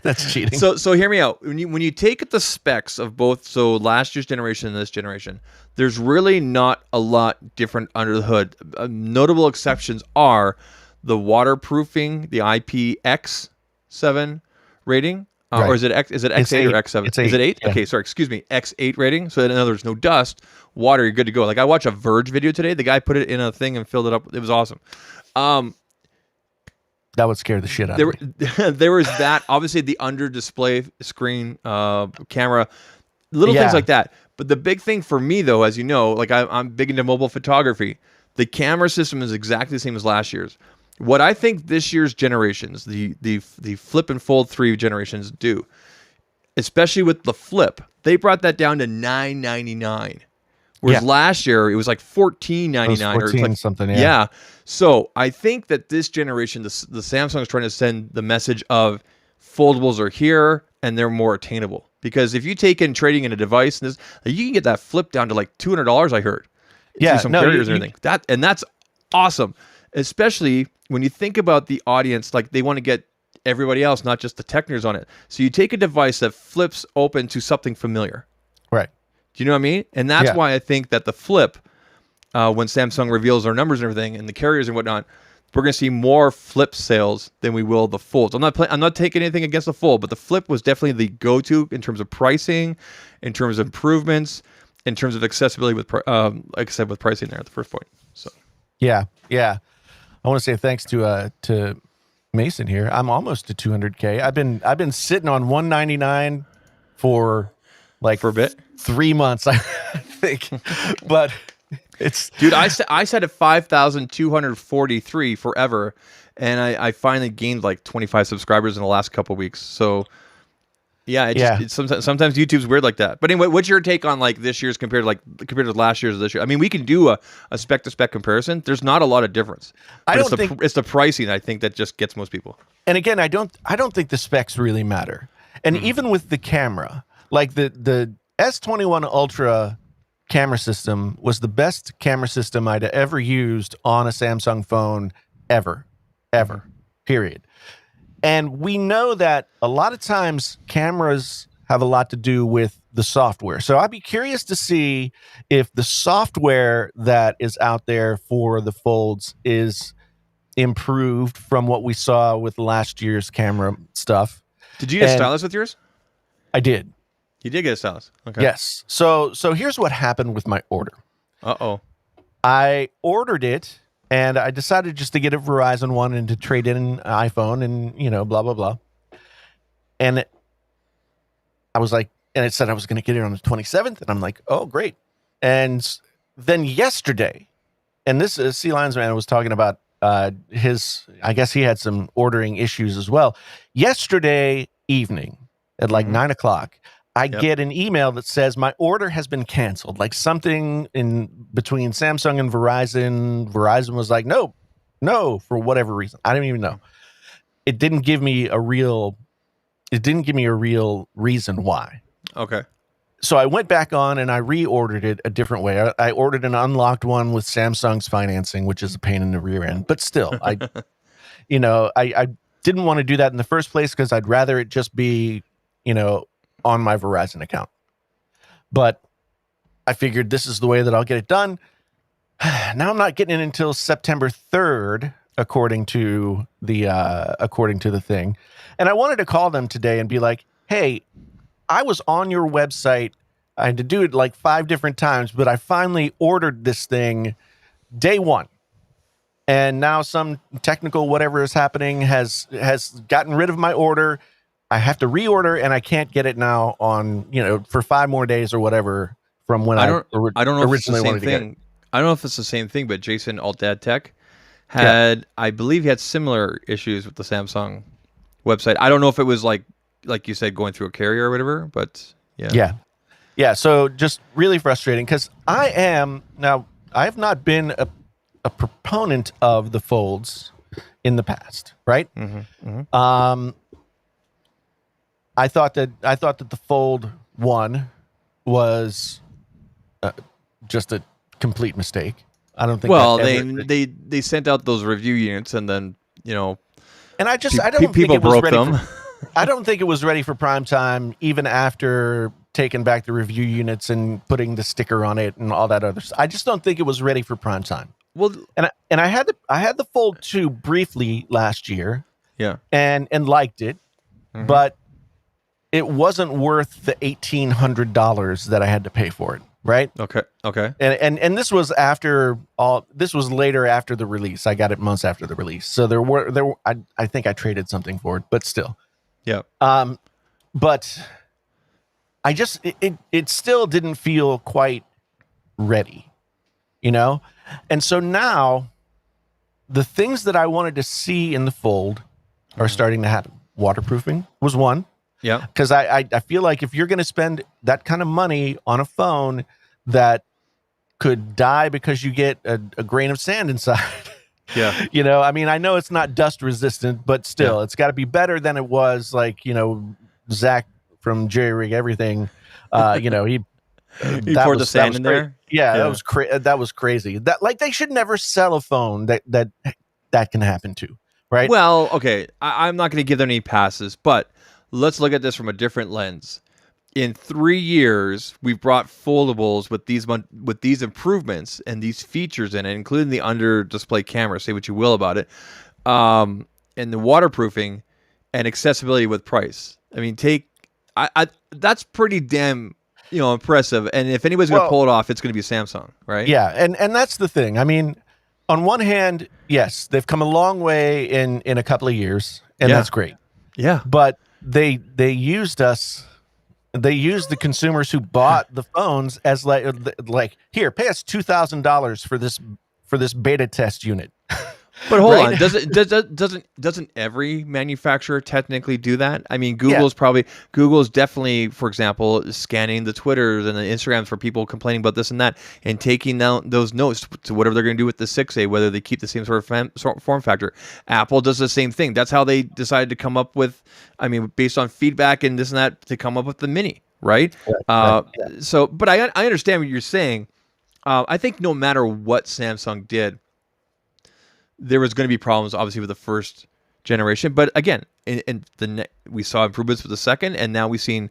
That's cheating. So hear me out. When you take the specs of both, so last year's generation and this generation, there's really not a lot different under the hood. Notable exceptions are the waterproofing, the IPX7 rating, or Right. is it It's X8 or 8. X7? It's Is it 8. 8? Yeah. Okay, sorry, excuse me, X8 rating. So in other words, no dust, water, you're good to go. Like I watched a Verge video today. The guy put it in a thing and filled it up. It was awesome. That would scare the shit out There, of me. there was that. Obviously, the under display screen camera, little things Yeah. like that. But the big thing for me, though, as you know, like I'm big into mobile photography. The camera system is exactly the same as last year's. What I think this year's generations, the Flip and Fold 3 generations do, especially with the Flip, they brought that down to $999. Whereas Yeah, last year it was like it was $14.99 or 14 like something. Yeah, yeah. So I think that this generation, the Samsung is trying to send the message of foldables are here and they're more attainable. Because if you take in trading in a device, and this, you can get that Flip down to like $200. I heard through yeah. some No, carriers and everything. That's awesome, especially when you think about the audience. Like they want to get everybody else, not just the tech nerds on it. So you take a device that flips open to something familiar. right. Do you know what I mean? And that's Yeah. why I think that the Flip, when Samsung reveals their numbers and everything, and the carriers and whatnot, we're going to see more Flip sales than we will the Folds. I'm not taking anything against the Fold, but the Flip was definitely the go-to in terms of pricing, in terms of improvements, in terms of accessibility with, like I said, with pricing there at the first point. So Yeah, yeah. I want to say thanks to Mason here. I'm almost to 200K. I've been sitting on 199 for like for a bit, 3 months, I think. But it's dude, I set at 5,243 forever, and I finally gained like 25 subscribers in the last couple of weeks. So. Yeah, it's sometimes YouTube's weird like that. But anyway, what's your take on like this year's compared to last year's or this year? I mean, we can do a spec to spec comparison. There's not a lot of difference. But it's the pricing I think that just gets most people. And again, I don't think the specs really matter. And even with the camera, like the S21 Ultra camera system was the best camera system I'd ever used on a Samsung phone ever. Period. And we know that a lot of times cameras have a lot to do with the software. So I'd be curious to see if the software that is out there for the Folds is improved from what we saw with last year's camera stuff. Did you get a stylus with yours? I did. You did get a stylus. Okay. Yes. So here's what happened with my order. Uh-oh. I ordered it, and I decided just to get a Verizon one and to trade in an iPhone and, blah, blah, blah. And I was like, and it said I was going to get it on the 27th. And I'm like, oh, great. And then yesterday, and this is Sea Lions Man was talking about I guess he had some ordering issues as well. Yesterday evening at like 9:00, I get an email that says my order has been canceled. Like something in between Samsung and Verizon. Verizon was like, no, for whatever reason. I didn't even know. It didn't give me a real reason why. Okay. So I went back on and I reordered it a different way. I ordered an unlocked one with Samsung's financing, which is a pain in the rear end. But still, I didn't want to do that in the first place because I'd rather it just be, on my Verizon account. But I figured this is the way that I'll get it done. Now I'm not getting it until September 3rd, according to the thing. And I wanted to call them today and be like, hey, I was on your website. I had to do it like 5 different times, but I finally ordered this thing day one. And now some technical whatever is happening has gotten rid of my order. I have to reorder, and I can't get it now on, for 5 more days or whatever from when I don't know originally wanted to get it. I don't know if it's the same thing, but Jason Altdad Tech had, I believe he had similar issues with the Samsung website. I don't know if it was like you said, going through a carrier or whatever, but yeah. Yeah. So just really frustrating because I have not been a proponent of the Folds in the past, right? I thought that the Fold 1 was just a complete mistake. I don't think. Well, they sent out those review units, and then and I don't think people it was broke ready them. I don't think it was ready for prime time, even after taking back the review units and putting the sticker on it and all that other stuff. I just don't think it was ready for prime time. Well, and I had the Fold 2 briefly last year. Yeah. And liked it, but it wasn't worth the $1,800 that I had to pay for it. Right. Okay. And this was later after the release. I got it months after the release. So I think I traded something for it, but still. Yeah. But I just it still didn't feel quite ready, And so now the things that I wanted to see in the Fold are starting to happen. Waterproofing was one. Yeah. Because I feel like if you're going to spend that kind of money on a phone that could die because you get a grain of sand inside. Yeah. You know, I mean, I know it's not dust resistant, but still, it's got to be better than it was. Like, you know, Zach from Jerry Rig Everything. You know, He poured the sand in there. Yeah, that was crazy. That, like, they should never sell a phone that can happen to, right? Well, okay, I'm not going to give them any passes, but let's look at this from a different lens. In 3 years, we've brought foldables with these improvements and these features in it, including the under display camera. Say what you will about it, and the waterproofing and accessibility with price. I mean, that's pretty damn impressive. And if anybody's going to pull it off, it's going to be Samsung, right? Yeah, and that's the thing. I mean, on one hand, yes, they've come a long way in a couple of years, and that's great. Yeah, but they used us. They used the consumers who bought the phones as like here, pay us $2,000 for this beta test unit. But hold on, doesn't every manufacturer technically do that? I mean, Google's definitely, for example, scanning the Twitters and the Instagrams for people complaining about this and that, and taking down those notes to whatever they're going to do with the 6A, whether they keep the same sort of form factor. Apple does the same thing. That's how they decided to come up with, I mean, based on feedback and this and that, to come up with the Mini, right? So, but I understand what you're saying. I think no matter what Samsung did, there was going to be problems, obviously, with the first generation. But again, we saw improvements with the second, and now we've seen,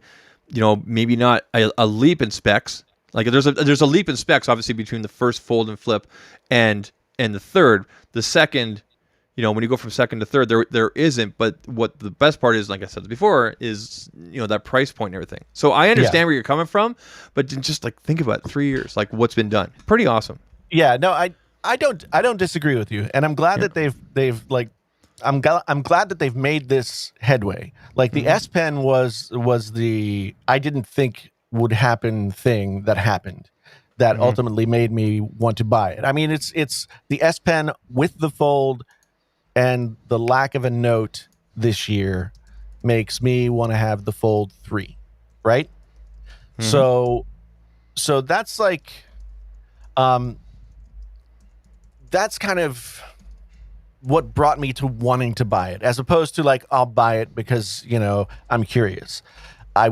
maybe not a leap in specs. Like there's a leap in specs, obviously, between the first Fold and Flip and the third. The second, when you go from second to third, there isn't. But what the best part is, like I said before, is that price point and everything. So I understand where you're coming from, but just like think about it, 3 years, like what's been done, pretty awesome. Yeah, no, I don't disagree with you, and I'm glad that they've like, I'm glad that they've made this headway. Like the S Pen was the I didn't think would happen thing that happened, that ultimately made me want to buy it. I mean, it's the S Pen with the Fold and the lack of a Note this year makes me want to have the Fold 3, right? So that's like, that's kind of what brought me to wanting to buy it, as opposed to like, I'll buy it because, I'm curious. I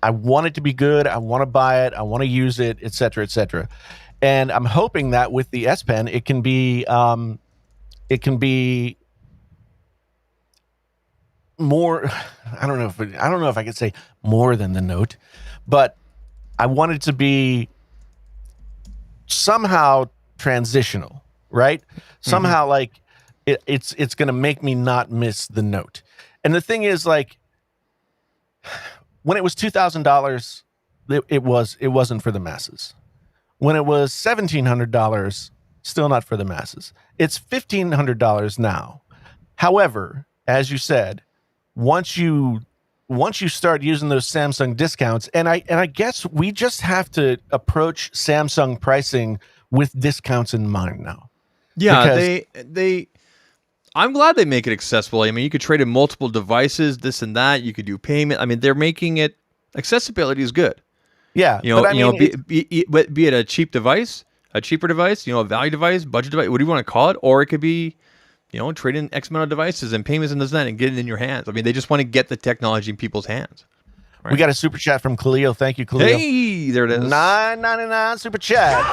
want it to be good. I want to buy it. I want to use it, et cetera, et cetera. And I'm hoping that with the S Pen, it can be more, I don't know if I could say more than the Note, but I want it to be somehow transitional, right? Somehow like it's going to make me not miss the Note. And the thing is, like, when it was $2,000, it wasn't for the masses. When it was $1,700, still not for the masses. It's $1,500 now. However, as you said, once you start using those Samsung discounts, and I guess we just have to approach Samsung pricing with discounts in mind now. Yeah, they I'm glad they make it accessible. I mean, you could trade in multiple devices, this and that. You could do payment. I mean, they're making it, accessibility is good. Yeah, be it a cheap device, a cheaper device, a value device, budget device, what do you want to call it? Or it could be, trade in X amount of devices and payments and this and that and get it in your hands. I mean, they just want to get the technology in people's hands. Right? We got a super chat from Khalil. Thank you, Khalil. Hey, there it is. $9.99 super chat.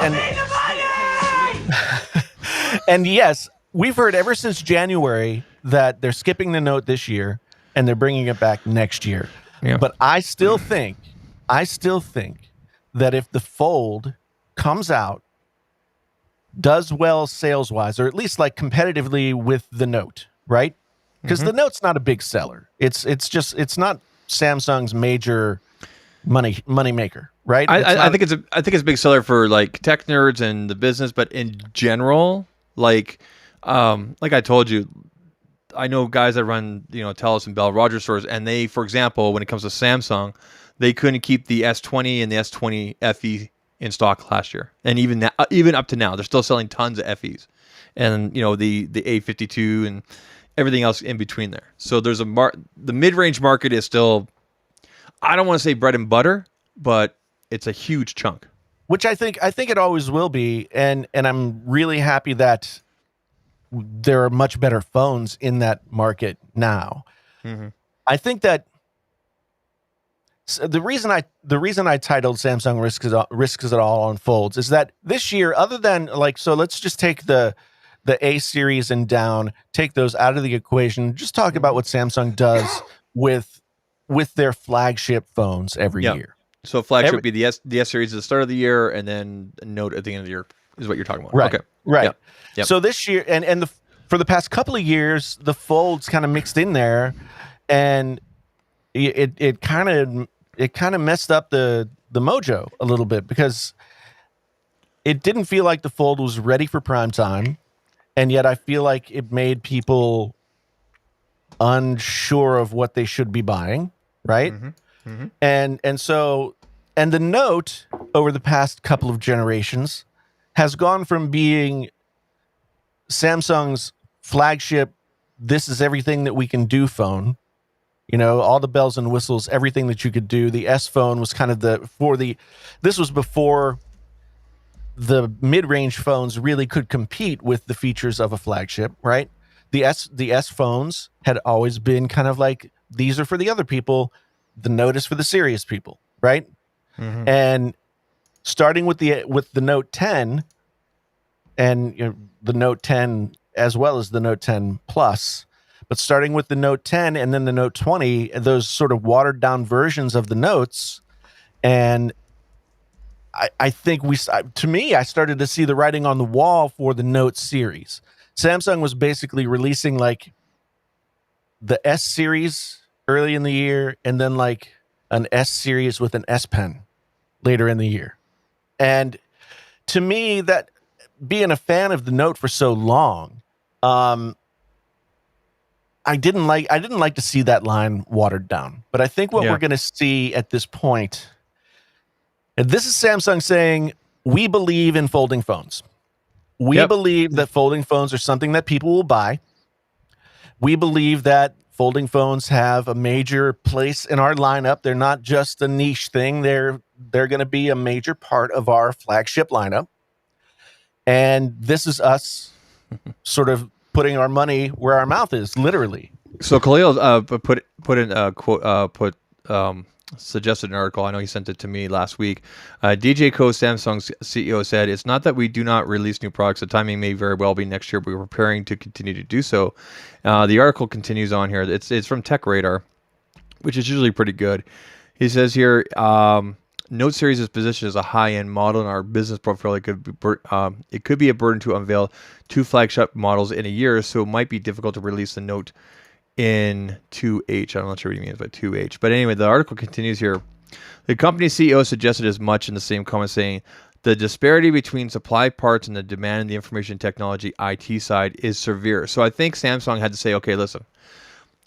And yes, we've heard ever since January that they're skipping the Note this year and they're bringing it back next year. Yeah. But I still think that if the Fold comes out, does well sales-wise, or at least like competitively with the Note, right? Because the Note's not a big seller. It's not Samsung's major money maker, right? I think it's a big seller for like tech nerds and the business, but in general, like I told you, I know guys that run Telus and Bell Rogers stores, and they, for example, when it comes to Samsung, they couldn't keep the S20 and the S20 FE in stock last year, and even up to now, they're still selling tons of FEs, and the A52 and everything else in between there. So there's the mid-range market is still, I don't want to say bread and butter, but it's a huge chunk. Which I think it always will be, and I'm really happy that there are much better phones in that market now. Mm-hmm. I think that the reason I titled Samsung Risks It All on Folds is that this year, other than so let's just take the A series and down, take those out of the equation. Just talk about what Samsung does with their flagship phones every year. So flagship would be the S series at the start of the year, and then Note at the end of the year is what you're talking about. Right. Okay. Right. Yep. So this year, and for the past couple of years, the folds kind of mixed in there, and it kind of messed up the mojo a little bit, because it didn't feel like the fold was ready for prime time, and yet I feel like it made people unsure of what they should be buying, right? Mm-hmm. Mm-hmm. And the Note over the past couple of generations has gone from being Samsung's flagship, this is everything that we can do phone, all the bells and whistles, everything that you could do. The S phone was kind of this was before the mid-range phones really could compete with the features of a flagship, right? The S phones had always been kind of like, these are for the other people, the Note is for the serious people, right? Mm-hmm. And starting with the Note 10 and the Note 10 as well as the Note 10 Plus, but starting with the Note 10 and then the Note 20, those sort of watered down versions of the Notes, and I think I started to see the writing on the wall for the Note series. Samsung was basically releasing like the S series early in the year, and then like an S series with an S Pen later in the year. And to me, that, being a fan of the Note for so long, I didn't like to see that line watered down. But I think what we're going to see at this point, and this is Samsung saying, we believe in folding phones. We believe that folding phones are something that people will buy. We believe that folding phones have a major place in our lineup. They're not just a niche thing. They're going to be a major part of our flagship lineup. And this is us sort of putting our money where our mouth is, literally. So Khalil suggested an article. I know he sent it to me last week. DJ Ko, Samsung's CEO, said, "It's not that we do not release new products. The timing may very well be next year, but we're preparing to continue to do so." The article continues on here. It's from Tech Radar, which is usually pretty good. He says here, Note series is positioned as a high-end model in our business portfolio. It could be a burden to unveil 2 flagship models in a year, so it might be difficult to release the Note in 2H. I'm not sure what he means by 2H. But anyway, the article continues here. The company's CEO suggested as much in the same comment, saying, "The disparity between supply parts and the demand in the information technology IT side is severe." So I think Samsung had to say, okay, listen,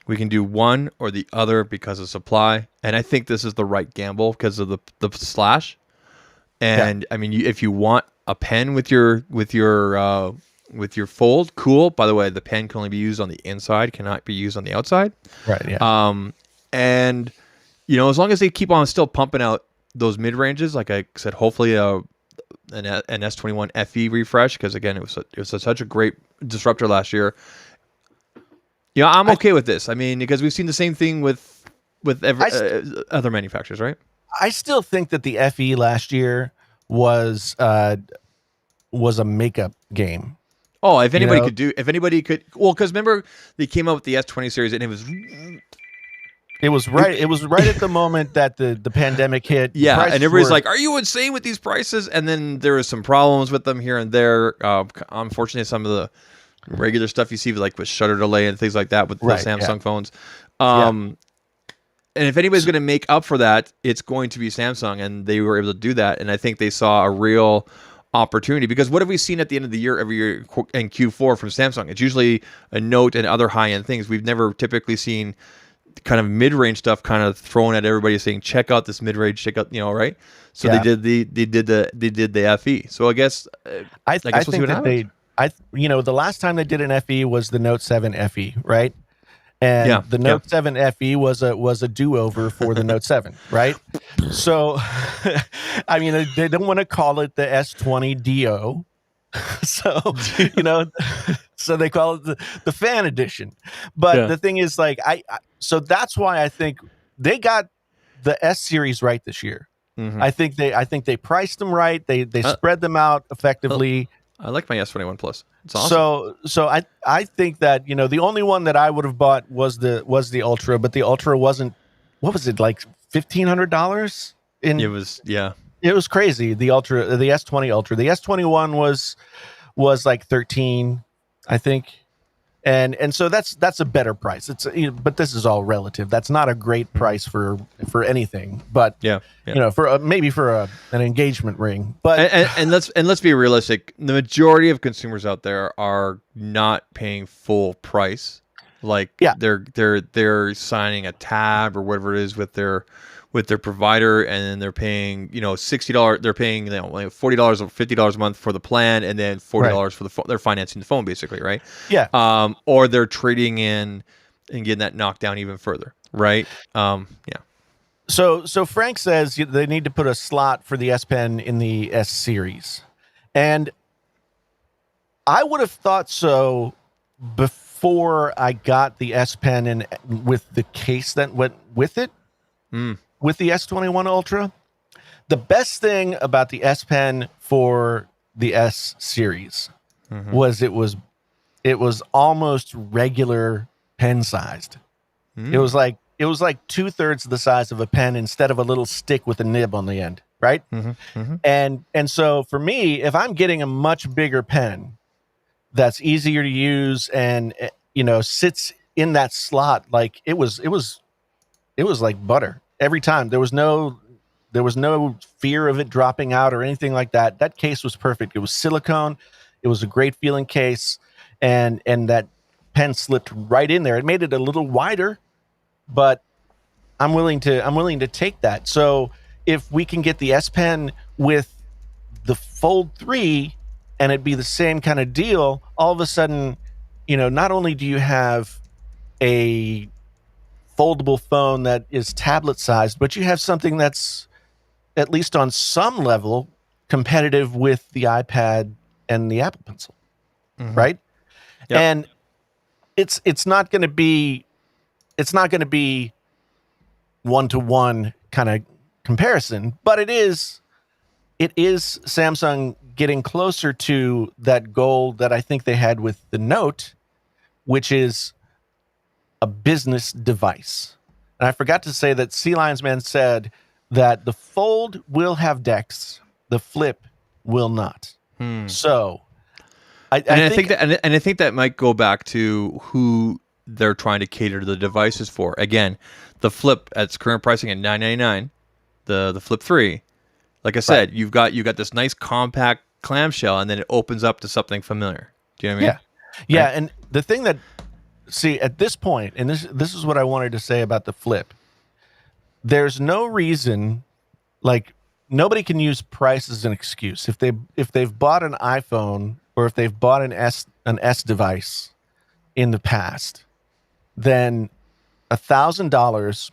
we can do one or the other because of supply. And I think this is the right gamble because of the slash. And I mean, if you want a pen with your fold, cool. By the way, the pen can only be used on the inside, cannot be used on the outside. Right. Yeah. And as long as they keep on still pumping out those mid ranges, like I said, hopefully an S21 FE refresh, because again, it was such a great disruptor last year. I'm okay with this. I mean, because we've seen the same thing with other manufacturers, right? I still think that the FE last year was a makeup game. Oh, if anybody could, well, because remember they came out with the S20 series and it was right. It was right at the moment that the pandemic hit. Yeah, and everybody's like, "Are you insane with these prices?" And then there was some problems with them here and there. Unfortunately, some of the regular stuff you see, like with shutter delay and things like that with the Samsung phones. And if anybody's going to make up for that, it's going to be Samsung, and they were able to do that. And I think they saw a real opportunity, because what have we seen at the end of the year every year in Q4 from Samsung? It's usually a Note and other high-end things. We've never typically seen kind of mid-range stuff kind of thrown at everybody, saying check out this mid-range, check out, right? So Yeah. they did the FE. So I guess I we'll see think what that happens. the last time they did an FE was the Note 7 FE, right? Yeah, And the yeah. Note 7 FE was a do-over for the Note 7, right? So, I mean, they don't want to call it the S20 DO. So, you know, so they call it the fan edition. But Yeah. the thing is, like, so that's why I think they got the S series right this year. Mm-hmm. I think they priced them right. They spread them out effectively. I like my S21 Plus. It's awesome. So I think that, the only one that I would have bought was the Ultra, but the Ultra wasn't, what was it, like $1,500? It was, yeah. It was crazy. The Ultra, the S20 Ultra, the S21 was like 13, I think. And so that's a better price. But this is all relative. That's not a great price for anything. But Yeah. for maybe for an engagement ring. But and let's be realistic. The majority of consumers out there are not paying full price. Like they're signing a tab or whatever it is with their provider, and then they're paying $60. They're paying $40 or $50 a month for the plan, and then $40 for the phone. They're financing the phone basically, right? Yeah. Or they're trading in and getting that knocked down even further, right? Yeah. So Frank says they need to put a slot for the S Pen in the S series, and I would have thought so before I got the S Pen and with the case that went with it. With the S21 Ultra. The best thing about the S Pen for the S series was it was almost regular pen sized. It was like 2/3 the size of a pen instead of a little stick with a nib on the end, right? And so for me, if I'm getting a much bigger pen that's easier to use and sits in that slot, like it was like butter every time. There was no fear of it dropping out or anything like that. That case was perfect. It was silicone. It was a great feeling case, and that pen slipped right in there. It made it a little wider, but I'm willing to take that. So if we can get the S Pen with the Fold 3 and it be the same kind of deal, all of a sudden, not only do you have a foldable phone that is tablet sized, but you have something that's at least on some level competitive with the iPad and the Apple Pencil, right? Yep. And it's not going to be one-to-one kind of comparison, but it is Samsung getting closer to that goal that I think they had with the Note, which is a business device. And I forgot to say that Sea Lions Man said that the Fold will have DeX, the Flip will not. So I think that might go back to who they're trying to cater to the devices for. Again, the Flip at its current pricing at $999, the Flip 3, like I said, you've got this nice compact clamshell, and then it opens up to something familiar. Do you know what I mean? Yeah. Right? And the thing that, see, at this point, and this is what I wanted to say about the Flip. There's no reason, like, nobody can use price as an excuse. If they've bought an iPhone or if they've bought an S device in the past, then $1,000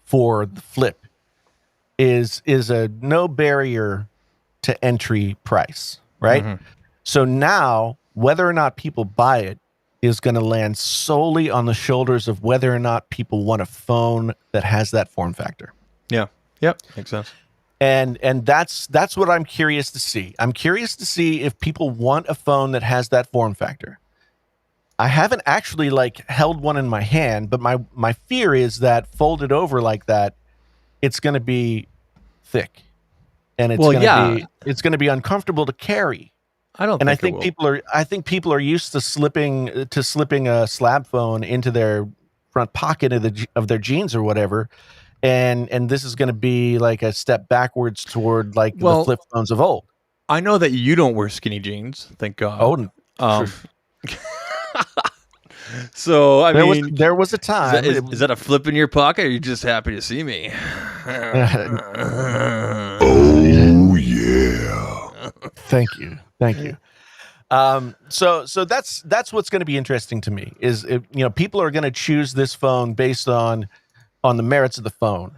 for the Flip is a no barrier to entry price, right? So now, whether or not people buy it is going to land solely on the shoulders of whether or not people want a phone that has that form factor. Yeah. Yep. Makes sense. And that's what I'm curious to see. I'm curious to see if people want a phone that has that form factor. I haven't actually held one in my hand, but my fear is that folded over like that, it's going to be thick, and it's going to be uncomfortable to carry. I think people are used to slipping a slab phone into their front pocket of their jeans or whatever, and this is going to be like a step backwards toward the flip phones of old. I know that you don't wear skinny jeans, thank God. Oh, So I mean, there was a is that time. is that a flip in your pocket? Or are you just happy to see me? Oh yeah. Thank you, thank you. So that's what's going to be interesting to me is people are going to choose this phone based on the merits of the phone,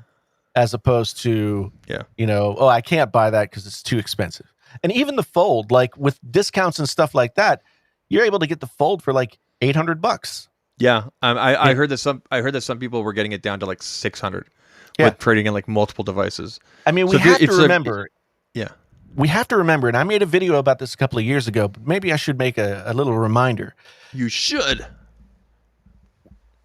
as opposed to Yeah. oh, I can't buy that because it's too expensive. And even the Fold, like with discounts and stuff like that, you're able to get the Fold for like $800. Yeah, I Yeah, heard that some people were getting it down to like 600 yeah. with trading in like multiple devices. I mean, So we if you're have to if so remember. yeah, We have to remember, and I made a video about this a couple of years ago, but maybe I should make a little reminder. you should.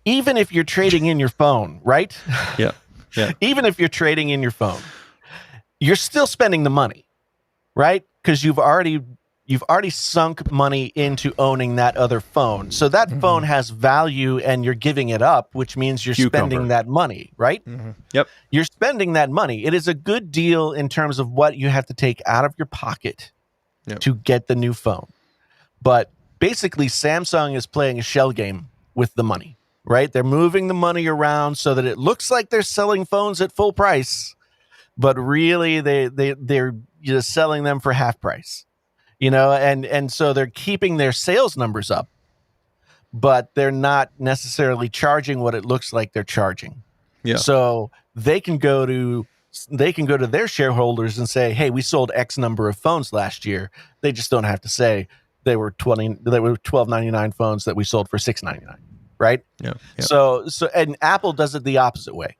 Even if you're trading in your phone, right? Yeah, yeah, Even if you're trading in your phone, you're still spending the money, right? Because you've already sunk money into owning that other phone. So that phone has value and you're giving it up, which means you're Cucumber. spending that money, right? Yep. You're spending that money. It is a good deal in terms of what you have to take out of your pocket Yep. to get the new phone. But basically, Samsung is playing a shell game with the money, right? They're moving the money around so that it looks like they're selling phones at full price, but really they're just selling them for half price, and so they're keeping their sales numbers up, but they're not necessarily charging what it looks like they're charging. Yeah. So they can go to their shareholders and say, "Hey, we sold X number of phones last year." They just don't have to say they were $12.99 phones that we sold for $6.99, right? Yeah. Yeah. So and Apple does it the opposite way.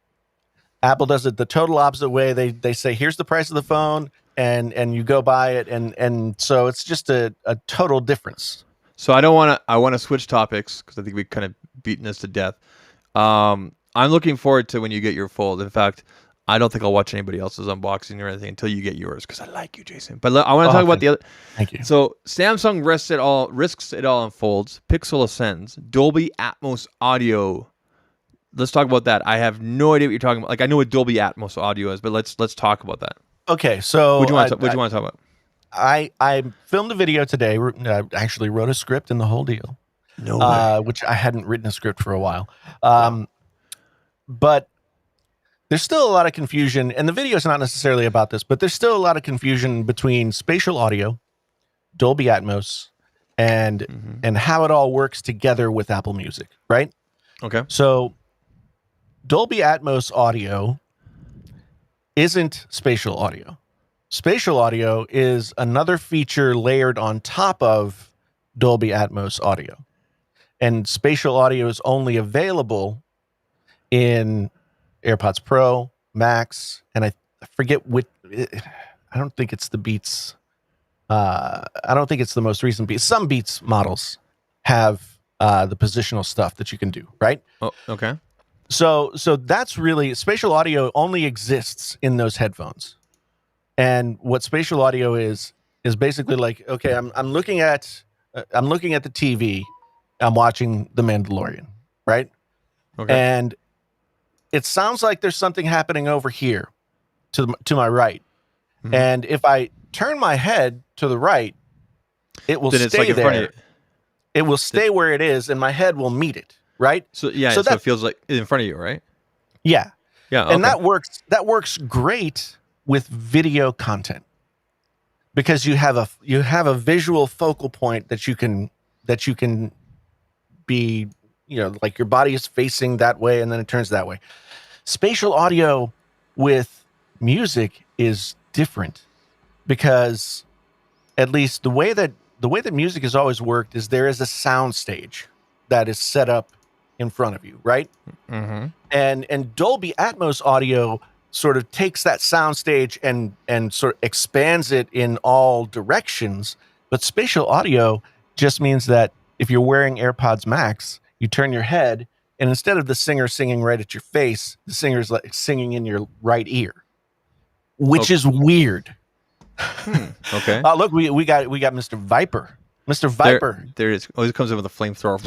Apple does it the total opposite way. They say, "Here's the price of the phone," and you go buy it, and so it's just a total difference. So I want to switch topics because I think we've kind of beaten this to death. I'm looking forward to when you get your Fold. In fact, I don't think I'll watch anybody else's unboxing or anything until you get yours because I like you, Jason. But I want to talk about the other. Thank you. So Samsung risks it all on Folds. Pixel ascends. Dolby Atmos audio. Let's talk about that. I have no idea what you're talking about. Like I know what Dolby Atmos audio is, but let's talk about that. Okay, so What do you want to talk about? I filmed a video today. Actually wrote a script and the whole deal. No way. Which I hadn't written a script for a while. But there's still a lot of confusion, and the video is not necessarily about this, but there's still a lot of confusion between spatial audio, Dolby Atmos, and how it all works together with Apple Music, right? Okay. So Dolby Atmos audio isn't spatial audio. Spatial audio is another feature layered on top of Dolby Atmos audio. And spatial audio is only available in AirPods Pro, Max, and I forget which. I don't think it's the Beats. I don't think it's the most recent Beats. Some Beats models have the positional stuff that you can do, right? Oh, okay. So that's really spatial audio only exists in those headphones. And what spatial audio is basically like, okay, I'm looking at the TV, I'm watching The Mandalorian, right? Okay. And it sounds like there's something happening over here to my right. And if I turn my head to the right, it will Then stay it's like in front of there. you. It will stay where it is, and my head will meet it, right? So yeah, so it feels like in front of you, right? Yeah. Yeah. And okay. that works great with video content because you have a visual focal point that you can be, like your body is facing that way and then it turns that way. Spatial audio with music is different because at least the way that music has always worked is there is a sound stage that is set up in front of you, right? Mm-hmm. And Dolby Atmos audio sort of takes that sound stage and sort of expands it in all directions. But spatial audio just means that if you're wearing AirPods Max, you turn your head, and instead of the singer singing right at your face, the singer's like singing in your right ear, which is weird. Okay. Look, we got Mr. Viper. Mr. Viper. There it is. Oh, he comes in with a flamethrower.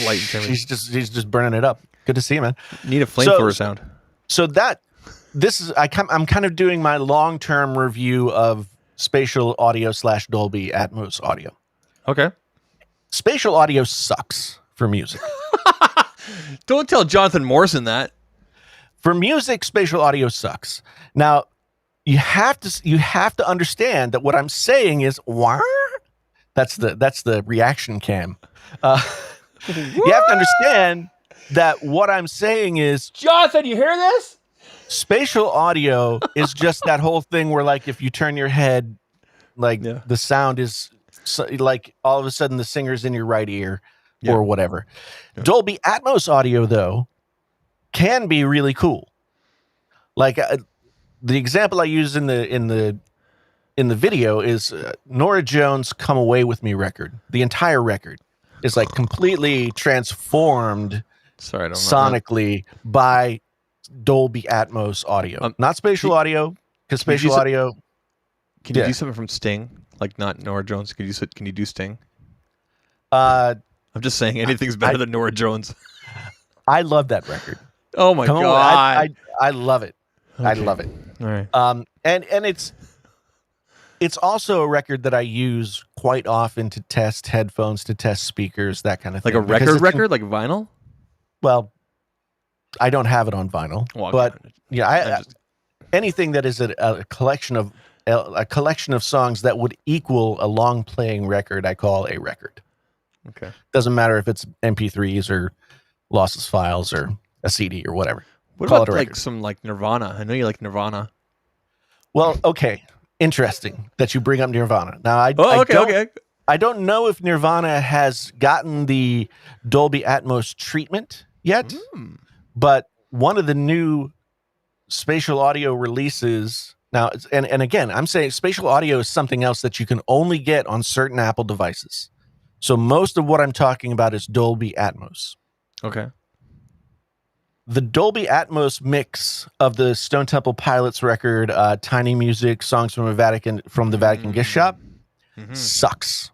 Light and He's just burning it up. Good to see you, man. Need a flamethrower sound. So I'm kind of doing my long-term review of spatial audio / Dolby Atmos audio. Okay. Spatial audio sucks for music. Don't tell Jonathan Morrison that. For music, spatial audio sucks. Now, you have to understand that what I'm saying is wah. That's the reaction cam. You have to understand that what I'm saying is, Jonathan, you hear this? spatial audio is just that whole thing where, like, if you turn your head, like, Yeah. the sound is like all of a sudden the singer's in your right ear Yeah. or whatever. Yeah. Dolby Atmos audio, though, can be really cool. Like the example I use in the video is Norah Jones' "Come Away With Me" record. The entire record is like completely transformed Sorry, I don't know. sonically by Dolby Atmos audio, not spatial audio, because spatial audio. Can you do something from Sting? Like not Norah Jones. Can you do Sting? I'm just saying anything's better than Norah Jones. I love that record. Oh my God. I love it. Okay. I love it. All right. And it's also a record that I use quite often to test headphones, to test speakers, that kind of thing. Like a record, like vinyl? Well, I don't have it on vinyl, but yeah, anything that is a collection of songs that would equal a long playing record, I call a record. Okay. Doesn't matter if it's MP3s or lossless files or a CD or whatever. What Call about it a like record. some like Nirvana? I know you like Nirvana. Well, okay. Interesting that you bring up Nirvana. Now, I don't know if Nirvana has gotten the Dolby Atmos treatment yet, but one of the new spatial audio releases now, and again, I'm saying spatial audio is something else that you can only get on certain Apple devices. So most of what I'm talking about is Dolby Atmos. Okay. The Dolby Atmos mix of the Stone Temple Pilots record, Tiny Music, Songs from the Vatican Gift Shop, sucks.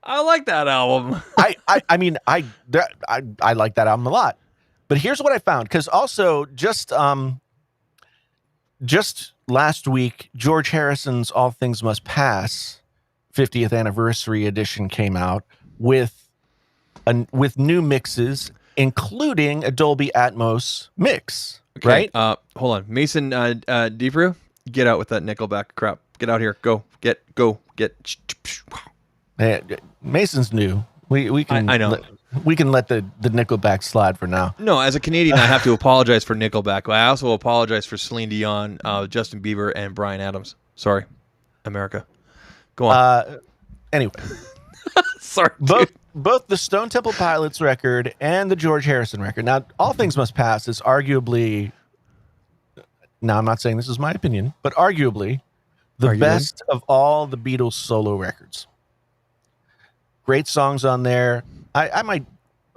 I like that album. I mean, I like that album a lot. But here's what I found, because also just last week, George Harrison's All Things Must Pass 50th anniversary edition came out with new mixes, including a Dolby Atmos mix. Okay, right? Hold on, Mason Deeprue, get out with that Nickelback crap. Get out here. Go. Hey, Mason's new. We can. I know. We can let the Nickelback slide for now. No, as a Canadian, I have to apologize for Nickelback, but I also apologize for Celine Dion, Justin Bieber, and Bryan Adams. Sorry, America. Go on. Anyway, sorry. Both the Stone Temple Pilots record and the George Harrison record. Now, All Things Must Pass is arguably. Now, I'm not saying this is my opinion, but arguably the best of all the Beatles solo records. Great songs on there. I might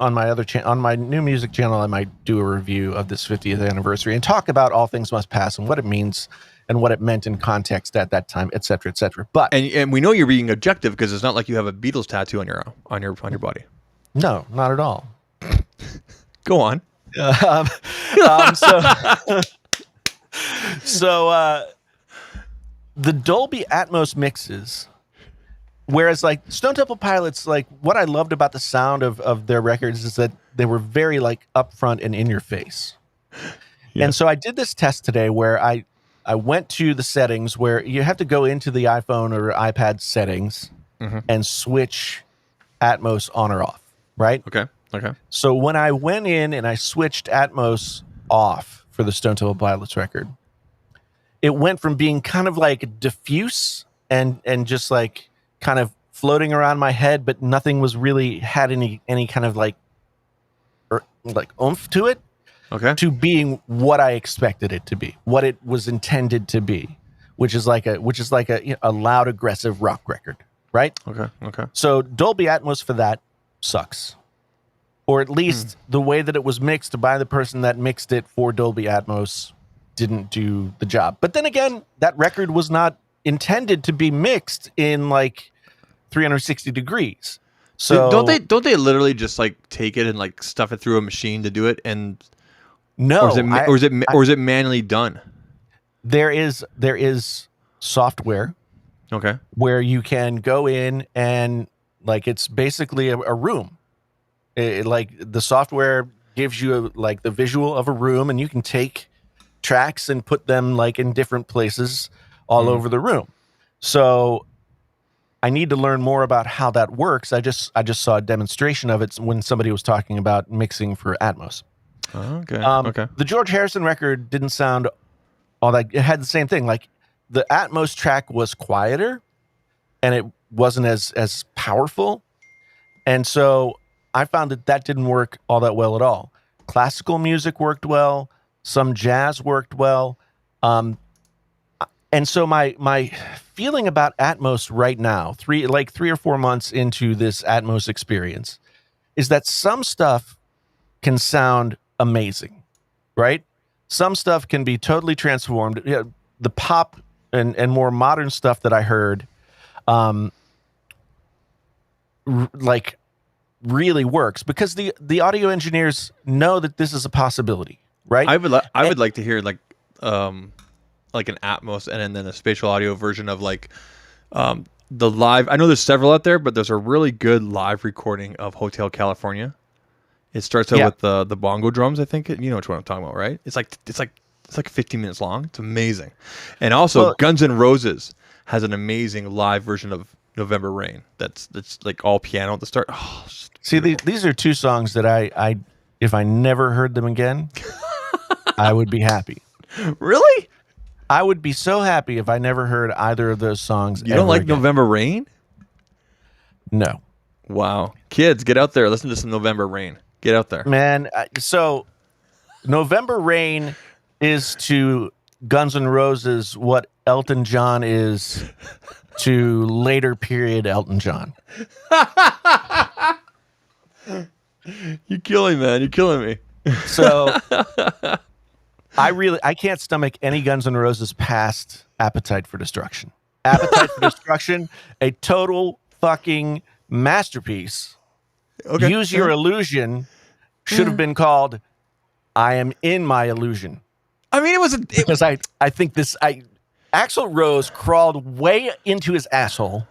on my other on my new music channel, I might do a review of this 50th anniversary and talk about All Things Must Pass and what it means and what it meant in context at that time, et cetera, et cetera. But and we know you're being objective because it's not like you have a Beatles tattoo on your body. No, not at all. Go on. So the Dolby Atmos mixes. Whereas, like, Stone Temple Pilots, like, what I loved about the sound of their records is that they were very, like, upfront and in your face. Yeah. And so I did this test today where I went to the settings where you have to go into the iPhone or iPad settings and switch Atmos on or off, right? Okay. So when I went in and I switched Atmos off for the Stone Temple Pilots record, it went from being kind of, like, diffuse and just, like, kind of floating around my head, but nothing was really had any kind of like oomph to it. Okay. To being what I expected it to be, what it was intended to be, which is like a loud, aggressive rock record, right? Okay. So Dolby Atmos for that sucks, or at least the way that it was mixed by the person that mixed it for Dolby Atmos didn't do the job. But then again, that record was not intended to be mixed in like 360 degrees. So don't they literally just like take it and like stuff it through a machine to do it? And no, or is it manually done? There is software, okay, where you can go in and Like it's basically a room. Like the software gives you like the visual of a room, and you can take tracks and put them like in different places all over the room. So I need to learn more about how that works. I just saw a demonstration of it when somebody was talking about mixing for Atmos. Okay. Okay. The George Harrison record didn't sound all that. It had the same thing. Like the Atmos track was quieter, and it wasn't as powerful. And so I found that didn't work all that well at all. Classical music worked well. Some jazz worked well. And so my feeling about Atmos right now, 3 or 4 months into this Atmos experience, is that some stuff can sound amazing, right? Some stuff can be totally transformed. The pop and more modern stuff that I heard, like really works because the audio engineers know that this is a possibility, right? I would like to hear like an Atmos and then a spatial audio version of like the live. I know there's several out there, but there's a really good live recording of Hotel California. It starts out with the bongo drums. I think you know which one I'm talking about, right? It's like 15 minutes long. It's amazing. And also, Guns N' Roses has an amazing live version of November Rain. That's like all piano at the start. Oh, see, these are two songs that I if I never heard them again, I would be happy. Really? I would be so happy if I never heard either of those songs. You don't like again. November Rain? No. Wow. Kids, get out there. Listen to some November Rain. Get out there. Man, so November Rain is to Guns N' Roses what Elton John is to later period Elton John. You're killing, man. You're killing me. So I can't stomach any Guns N' Roses past Appetite for Destruction. Appetite for Destruction, a total fucking masterpiece. Okay. Use Your Illusion should have been called I Am in My Illusion. I mean, because I think Axl Rose crawled way into his asshole,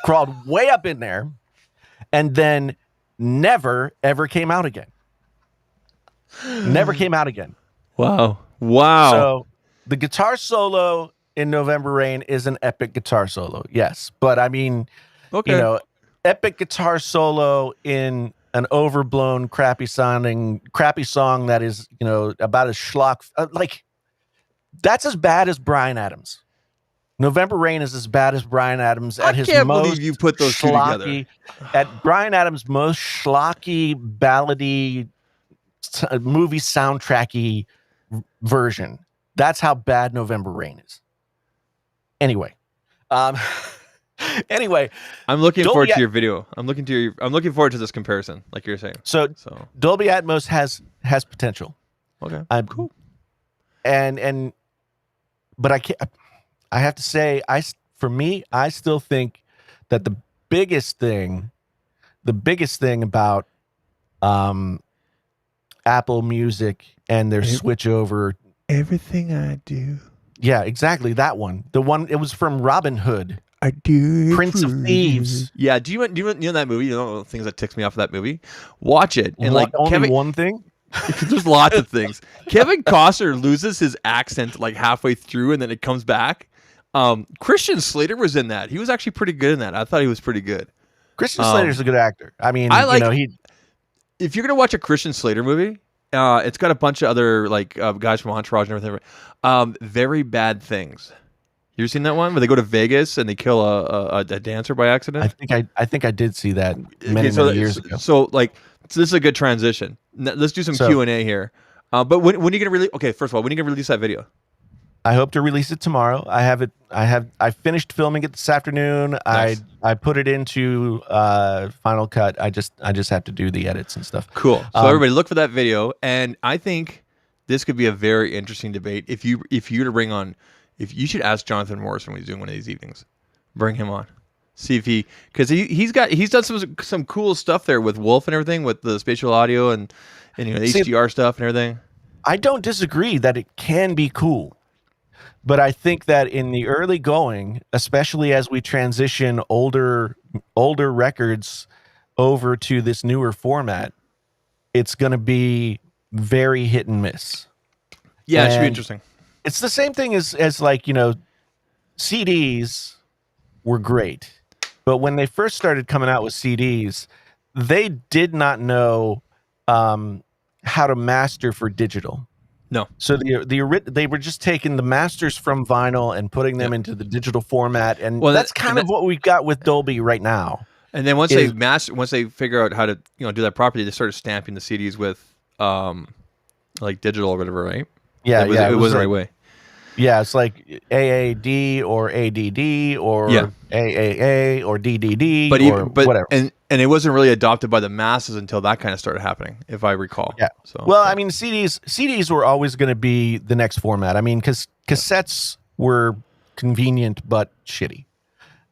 crawled way up in there, and then never ever came out again. Never came out again. Wow. So the guitar solo in November Rain is an epic guitar solo, yes. But I mean, epic guitar solo in an overblown, crappy song that is, about as schlock. Like, that's as bad as Bryan Adams. November Rain is as bad as Bryan Adams at his most. I can't believe you put those two together. At Bryan Adams' most schlocky, ballady, movie soundtracky version. That's how bad November Rain is. Anyway, I'm looking forward to your video. I'm looking forward to this comparison, like you're saying. So Dolby Atmos has potential. Okay, cool. But I have to say, I still think that the biggest thing about Apple Music and their switch over. Everything I do. Yeah, exactly. That one. The one, it was from Robin Hood. I do. Prince of Thieves. Yeah. Do you know that movie? You know the things that ticks me off of that movie? Watch it. And one thing? There's lots of things. Kevin Costner loses his accent like halfway through and then it comes back. Christian Slater was in that. He was actually pretty good in that. I thought he was pretty good. Christian Slater's a good actor. I mean, if you're going to watch a Christian Slater movie, it's got a bunch of other guys from Entourage and everything. Very Bad Things. You ever seen that one where they go to Vegas and they kill a dancer by accident? I think I did see that many years ago. So this is a good transition. Let's do some Q&A here. But when are you gonna release? Okay, first of all, when are you gonna release that video? I hope to release it tomorrow. I finished filming it this afternoon. Nice. I put it into Final Cut. I just have to do the edits and stuff. Cool. So everybody look for that video. And I think this could be a very interesting debate. If you you should ask Jonathan Morrison when he's doing one of these evenings. Bring him on. See if because he's done some cool stuff there with Wolf and everything, with the spatial audio and HDR stuff and everything. I don't disagree that it can be cool. But I think that in the early going, especially as we transition older records over to this newer format, it's going to be very hit and miss. Yeah, it should be And interesting. it's the same thing as like, CDs were great. But when they first started coming out with CDs, they did not know how to master for digital. No. So they were just taking the masters from vinyl and putting them into the digital format, and Well, that's kind of what we've got with Dolby right now. And then once is- they figure out how to do that properly, they started stamping the CDs with like digital or whatever, right? Yeah, it was the like, right way. Yeah, it's like AAD or ADD or AAA or DDD or whatever. And it wasn't really adopted by the masses until that kind of started happening, if I recall. Yeah. So well, I mean, CDs were always going to be the next format. I mean, because cassettes were convenient but shitty.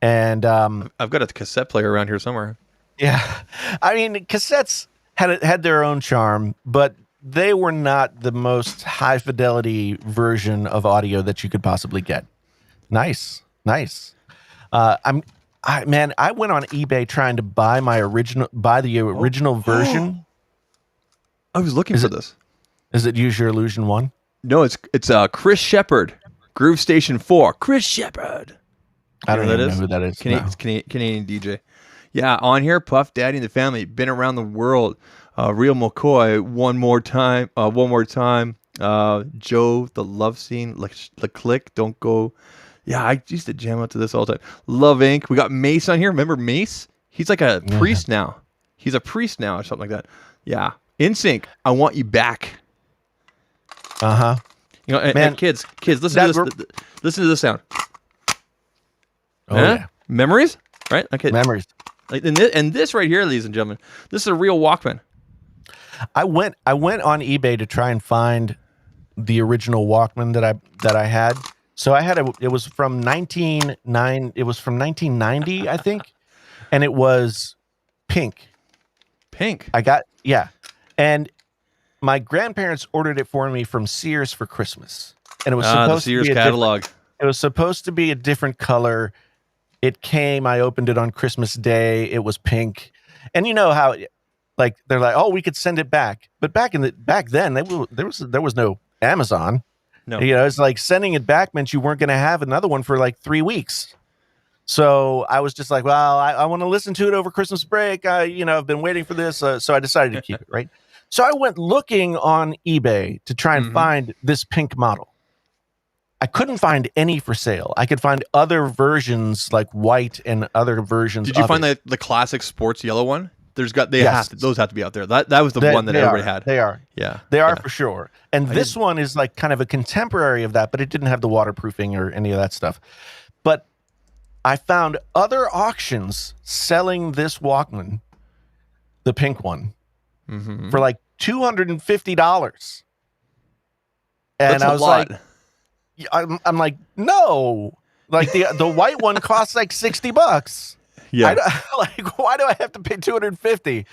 And I've got a cassette player around here somewhere. yeah, I mean, cassettes had their own charm, but they were not the most high fidelity version of audio that you could possibly get. Nice. I went on eBay trying to buy the original version. I was looking for this. Is it Use Your Illusion 1? No, it's Chris Shepard, Groove Station 4. Chris Shepard. I don't even know who that is. Canadian DJ. Yeah, on here, Puff Daddy and the Family, been around the world. Real McCoy, one more time. Joe, the Love Scene, the Click, Don't Go. Yeah, I used to jam out to this all the time. Love Inc. We got Mace on here. Remember Mace? He's like a priest now. He's a priest now or something like that. Yeah. NSYNC, I Want You Back. Uh-huh. And kids, listen to this. Listen to this sound. Oh, yeah. Memories? Right? Okay. Memories. Like, and this right here, ladies and gentlemen, this is a real Walkman. I went on eBay to try and find the original Walkman that I had. So I had it was from 1990, I think, and it was pink. Pink. And my grandparents ordered it for me from Sears for Christmas, and it was supposed the Sears to be catalog. It was supposed to be a different color. It came. I opened it on Christmas Day. It was pink, and you know how, like they're like, oh, we could send it back, but back then there was no Amazon. No, it's like sending it back meant you weren't going to have another one for like 3 weeks. So I was just like, well, I want to listen to it over Christmas break. I've been waiting for this, so I decided to keep it. Right. So I went looking on eBay to try and find this pink model. I couldn't find any for sale. I could find other versions like white and other versions. Did you find the classic sports yellow one? Those have to be out there. That was the one that everybody had. They are. Yeah. They are for sure. And this one is like kind of a contemporary of that, but it didn't have the waterproofing or any of that stuff. But I found other auctions selling this Walkman, the pink one, for like $250. And That's I was a lot. like, I'm like, no, like the white one costs like $60. Yeah. Why do I have to pay $250?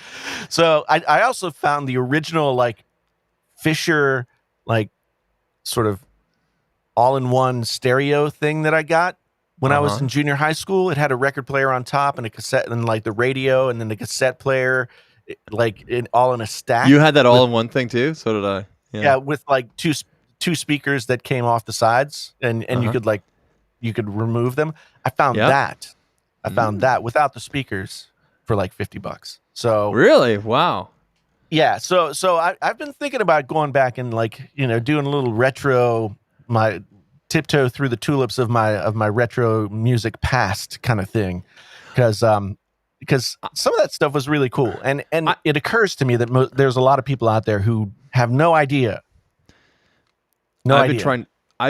So I also found the original like Fisher, like sort of all-in-one stereo thing that I got when I was in junior high school. It had a record player on top and a cassette and like the radio and then the cassette player, all in a stack. You had that all-in-one thing too? So did I. Yeah, with like two speakers that came off the sides and you could remove them. I found that. I found that without the speakers for like $50. So really, wow. Yeah. So I've been thinking about going back and like doing a little retro, my tiptoe through the tulips of my retro music past kind of thing, because some of that stuff was really cool, and it occurs to me that there's a lot of people out there who have no idea. I've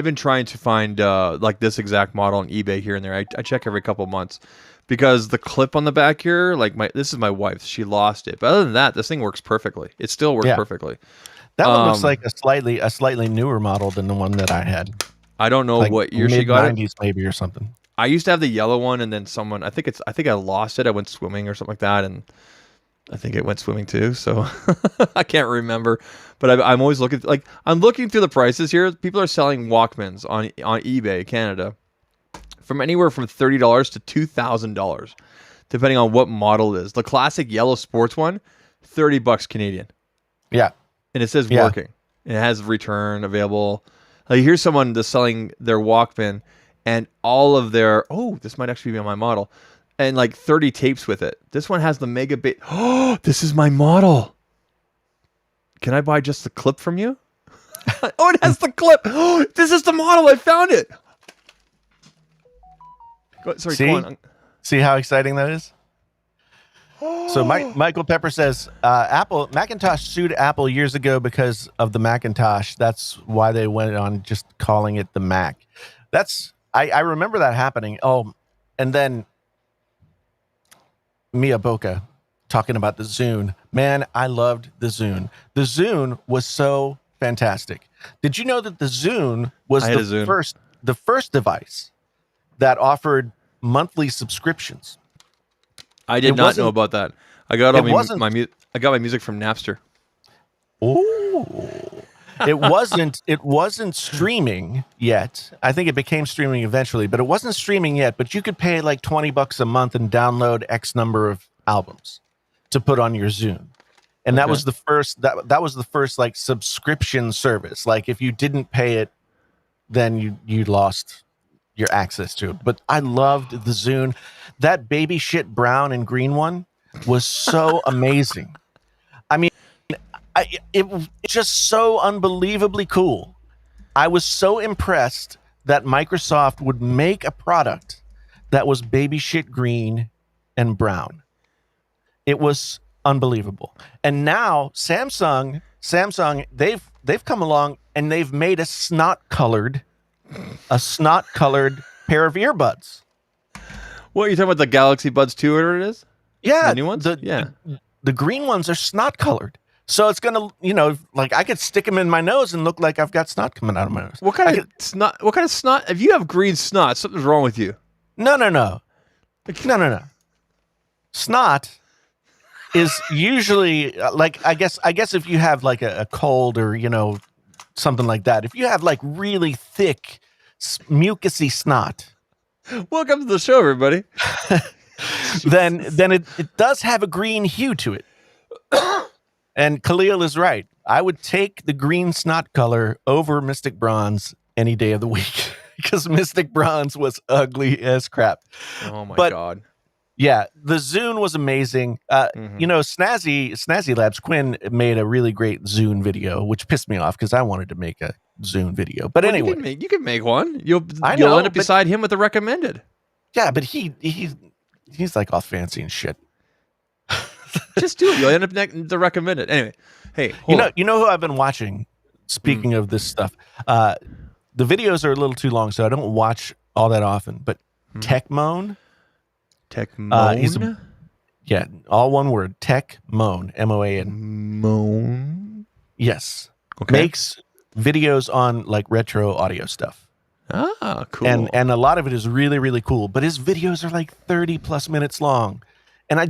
been trying to find like this exact model on eBay here and there. I check every couple of months because the clip on the back here, like this is my wife's. She lost it, but other than that, this thing works perfectly. It still works perfectly. That one looks like a slightly newer model than the one that I had. I don't know what year she got it. Mid-90s maybe or something. I used to have the yellow one, and then I think I lost it. I went swimming or something like that, and I think it went swimming too, so I can't remember. But I'm always looking I'm looking through the prices here. People are selling Walkmans on eBay Canada from anywhere from $30 to $2,000, depending on what model it is. The classic yellow sports one, $30 Canadian, Yeah. and it says Yeah. working. It has return available. Like here's someone that's selling their Walkman and all of their this might actually be on my model. And like 30 tapes with it. This one has the megabit. Oh, this is my model. Can I buy just the clip from you? Oh, it has the clip. Oh, this is the model. I found it. Sorry, See? go on. See how exciting that is? So Michael Pepper says, Macintosh sued Apple years ago because of the Macintosh. That's why they went on just calling it the Mac. I remember that happening. Oh, and then Mia Boca talking about the Zune. Man, I loved the Zune. The Zune was so fantastic. Did you know that the Zune was the first device that offered monthly subscriptions? I did not know about that. I got my music from Napster. Oh. It wasn't streaming yet. I think it became streaming eventually, but it wasn't streaming yet. But you could pay like $20 a month and download X number of albums to put on your Zune. And that was the first that was the first like subscription service. Like if you didn't pay it, then you lost your access to it. But I loved the Zune. That baby shit brown and green one was so amazing. I mean, it's just so unbelievably cool. I was so impressed that Microsoft would make a product that was baby shit green and brown. It was unbelievable. And now Samsung, they've come along and they've made a snot colored pair of earbuds. What, you talking about the Galaxy Buds 2 or whatever it is? Yeah, the new ones. The green ones are snot colored. So it's gonna, like I could stick them in my nose and look like I've got snot coming out of my nose. What kind of snot? What kind of snot? If you have green snot, something's wrong with you. No. Snot is usually like I guess if you have like a cold or something like that. If you have like really thick, mucusy snot, welcome to the show, everybody. then it does have a green hue to it. And Khalil is right. I would take the green snot color over Mystic Bronze any day of the week because Mystic Bronze was ugly as crap. Oh my God. Yeah, the Zune was amazing. Snazzy Labs Quinn made a really great Zune video, which pissed me off because I wanted to make a Zune video. But anyway, you can make one. You'll end up beside him with the recommended. Yeah, but he's like all fancy and shit. Just do it. You'll end up the recommended. Anyway, hey, you know who I've been watching? Speaking of this stuff, the videos are a little too long, so I don't watch all that often. But Techmoan. Techmoan? All one word. Techmoan. MOAN. Moan. Yes. Okay. Makes videos on like retro audio stuff. Ah, cool. And a lot of it is really, really cool. But his videos are like 30 plus minutes long. And I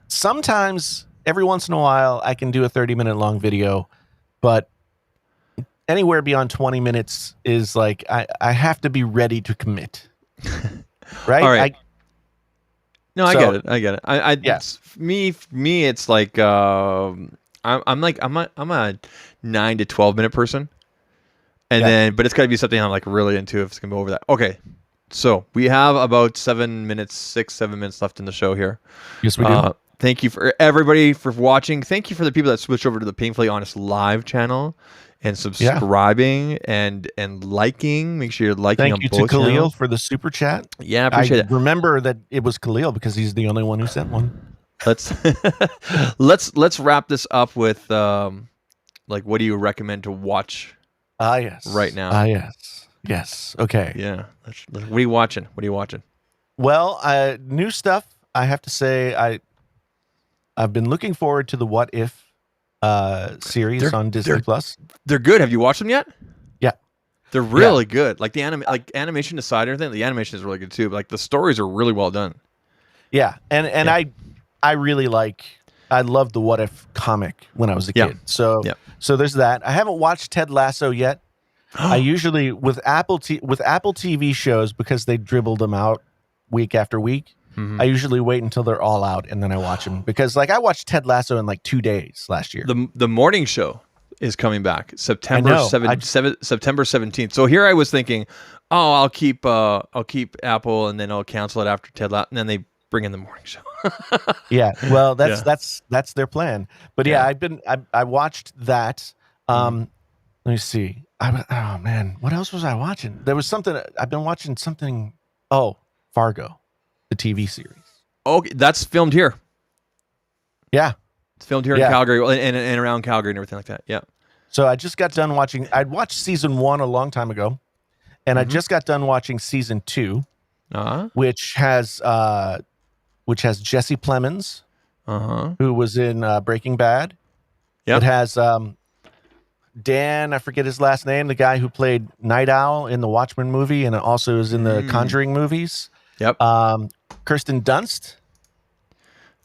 sometimes every once in a while I can do a 30-minute long video, but anywhere beyond 20 minutes is like I have to be ready to commit. Right? All right. I get it. It's, me, it's like I'm a 9 to 12 minute person, and but it's got to be something I'm like really into if it's gonna go over that. Okay, so we have about 7 minutes left in the show here. Yes, we do. Thank you for everybody for watching. Thank you for the people that switched over to the Painfully Honest live channel and subscribing and liking. Make sure you're liking. Thank you to Khalil for the super chat. Yeah, I appreciate it. Remember that it was Khalil because he's the only one who sent one. Let's wrap this up with like what do you recommend to watch? Yes. Right now. Yes. Okay. Yeah. What are you watching? Well, new stuff. I have to say, I've been looking forward to the What If series on Disney Plus. They're good. Have you watched them yet? Yeah. They're really good. Like the animation aside and everything, the animation is really good too. But like the stories are really well done. Yeah. And I really like. I loved the What If comic when I was a Yeah. kid. So Yeah. so there's that. I haven't watched Ted Lasso yet. I usually with Apple TV shows, because they dribbled them out week after week. Mhm. I usually wait until they're all out and then I watch them, because like I watched Ted Lasso in like 2 days last year. The morning show is coming back September know. 17th. So here I was thinking, oh, I'll keep Apple and then I'll cancel it after Ted Lasso, and then they bring in the morning show. Yeah, well, Yeah. that's their plan. But yeah, I watched that. Let me see. Oh man, what else was I watching? There was something I've been watching. Something. Oh, Fargo, the TV series. Okay, that's filmed here. Yeah. It's filmed here in Yeah. Calgary and around Calgary and everything like that. Yeah. So I just got done watching. I'd watched season 1 a long time ago, and I just got done watching season 2, which has Jesse Plemons, who was in Breaking Bad. Yep. It has Dan, I forget his last name, the guy who played Night Owl in the Watchmen movie, and also is in the Conjuring movies. Yep. Kirsten Dunst,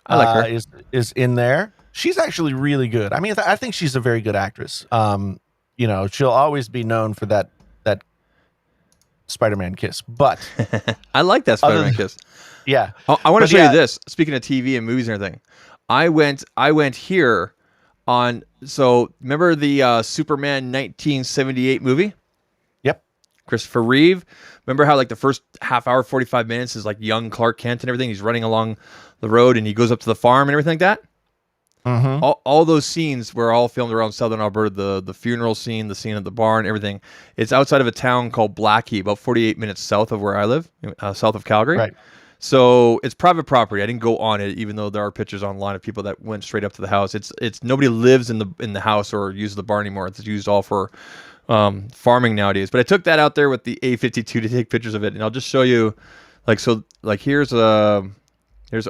I like her. is in there. She's actually really good. I mean, I think she's a very good actress. You know, she'll always be known for that Spider-Man kiss. But I like that Spider-Man than- kiss. yeah, I want to But show yeah. you this. Speaking of TV and movies and everything, I went here on. So remember the Superman 1978 movie? yep, Christopher Reeve. Remember how like the first half hour, 45 minutes is like young Clark Kent and everything. He's running along the road and he goes up to the farm and everything like that. All those scenes were all filmed around Southern Alberta. The funeral scene, the scene at the barn, everything. It's outside of a town called Blackie, about 48 minutes south of where I live, south of Calgary. right. So it's private property. I didn't go on it, even though there are pictures online of people that went straight up to the house. It's nobody lives in the house or uses the barn anymore. It's used all for farming nowadays. But I took that out there with the A52 to take pictures of it, and I'll just show you, here's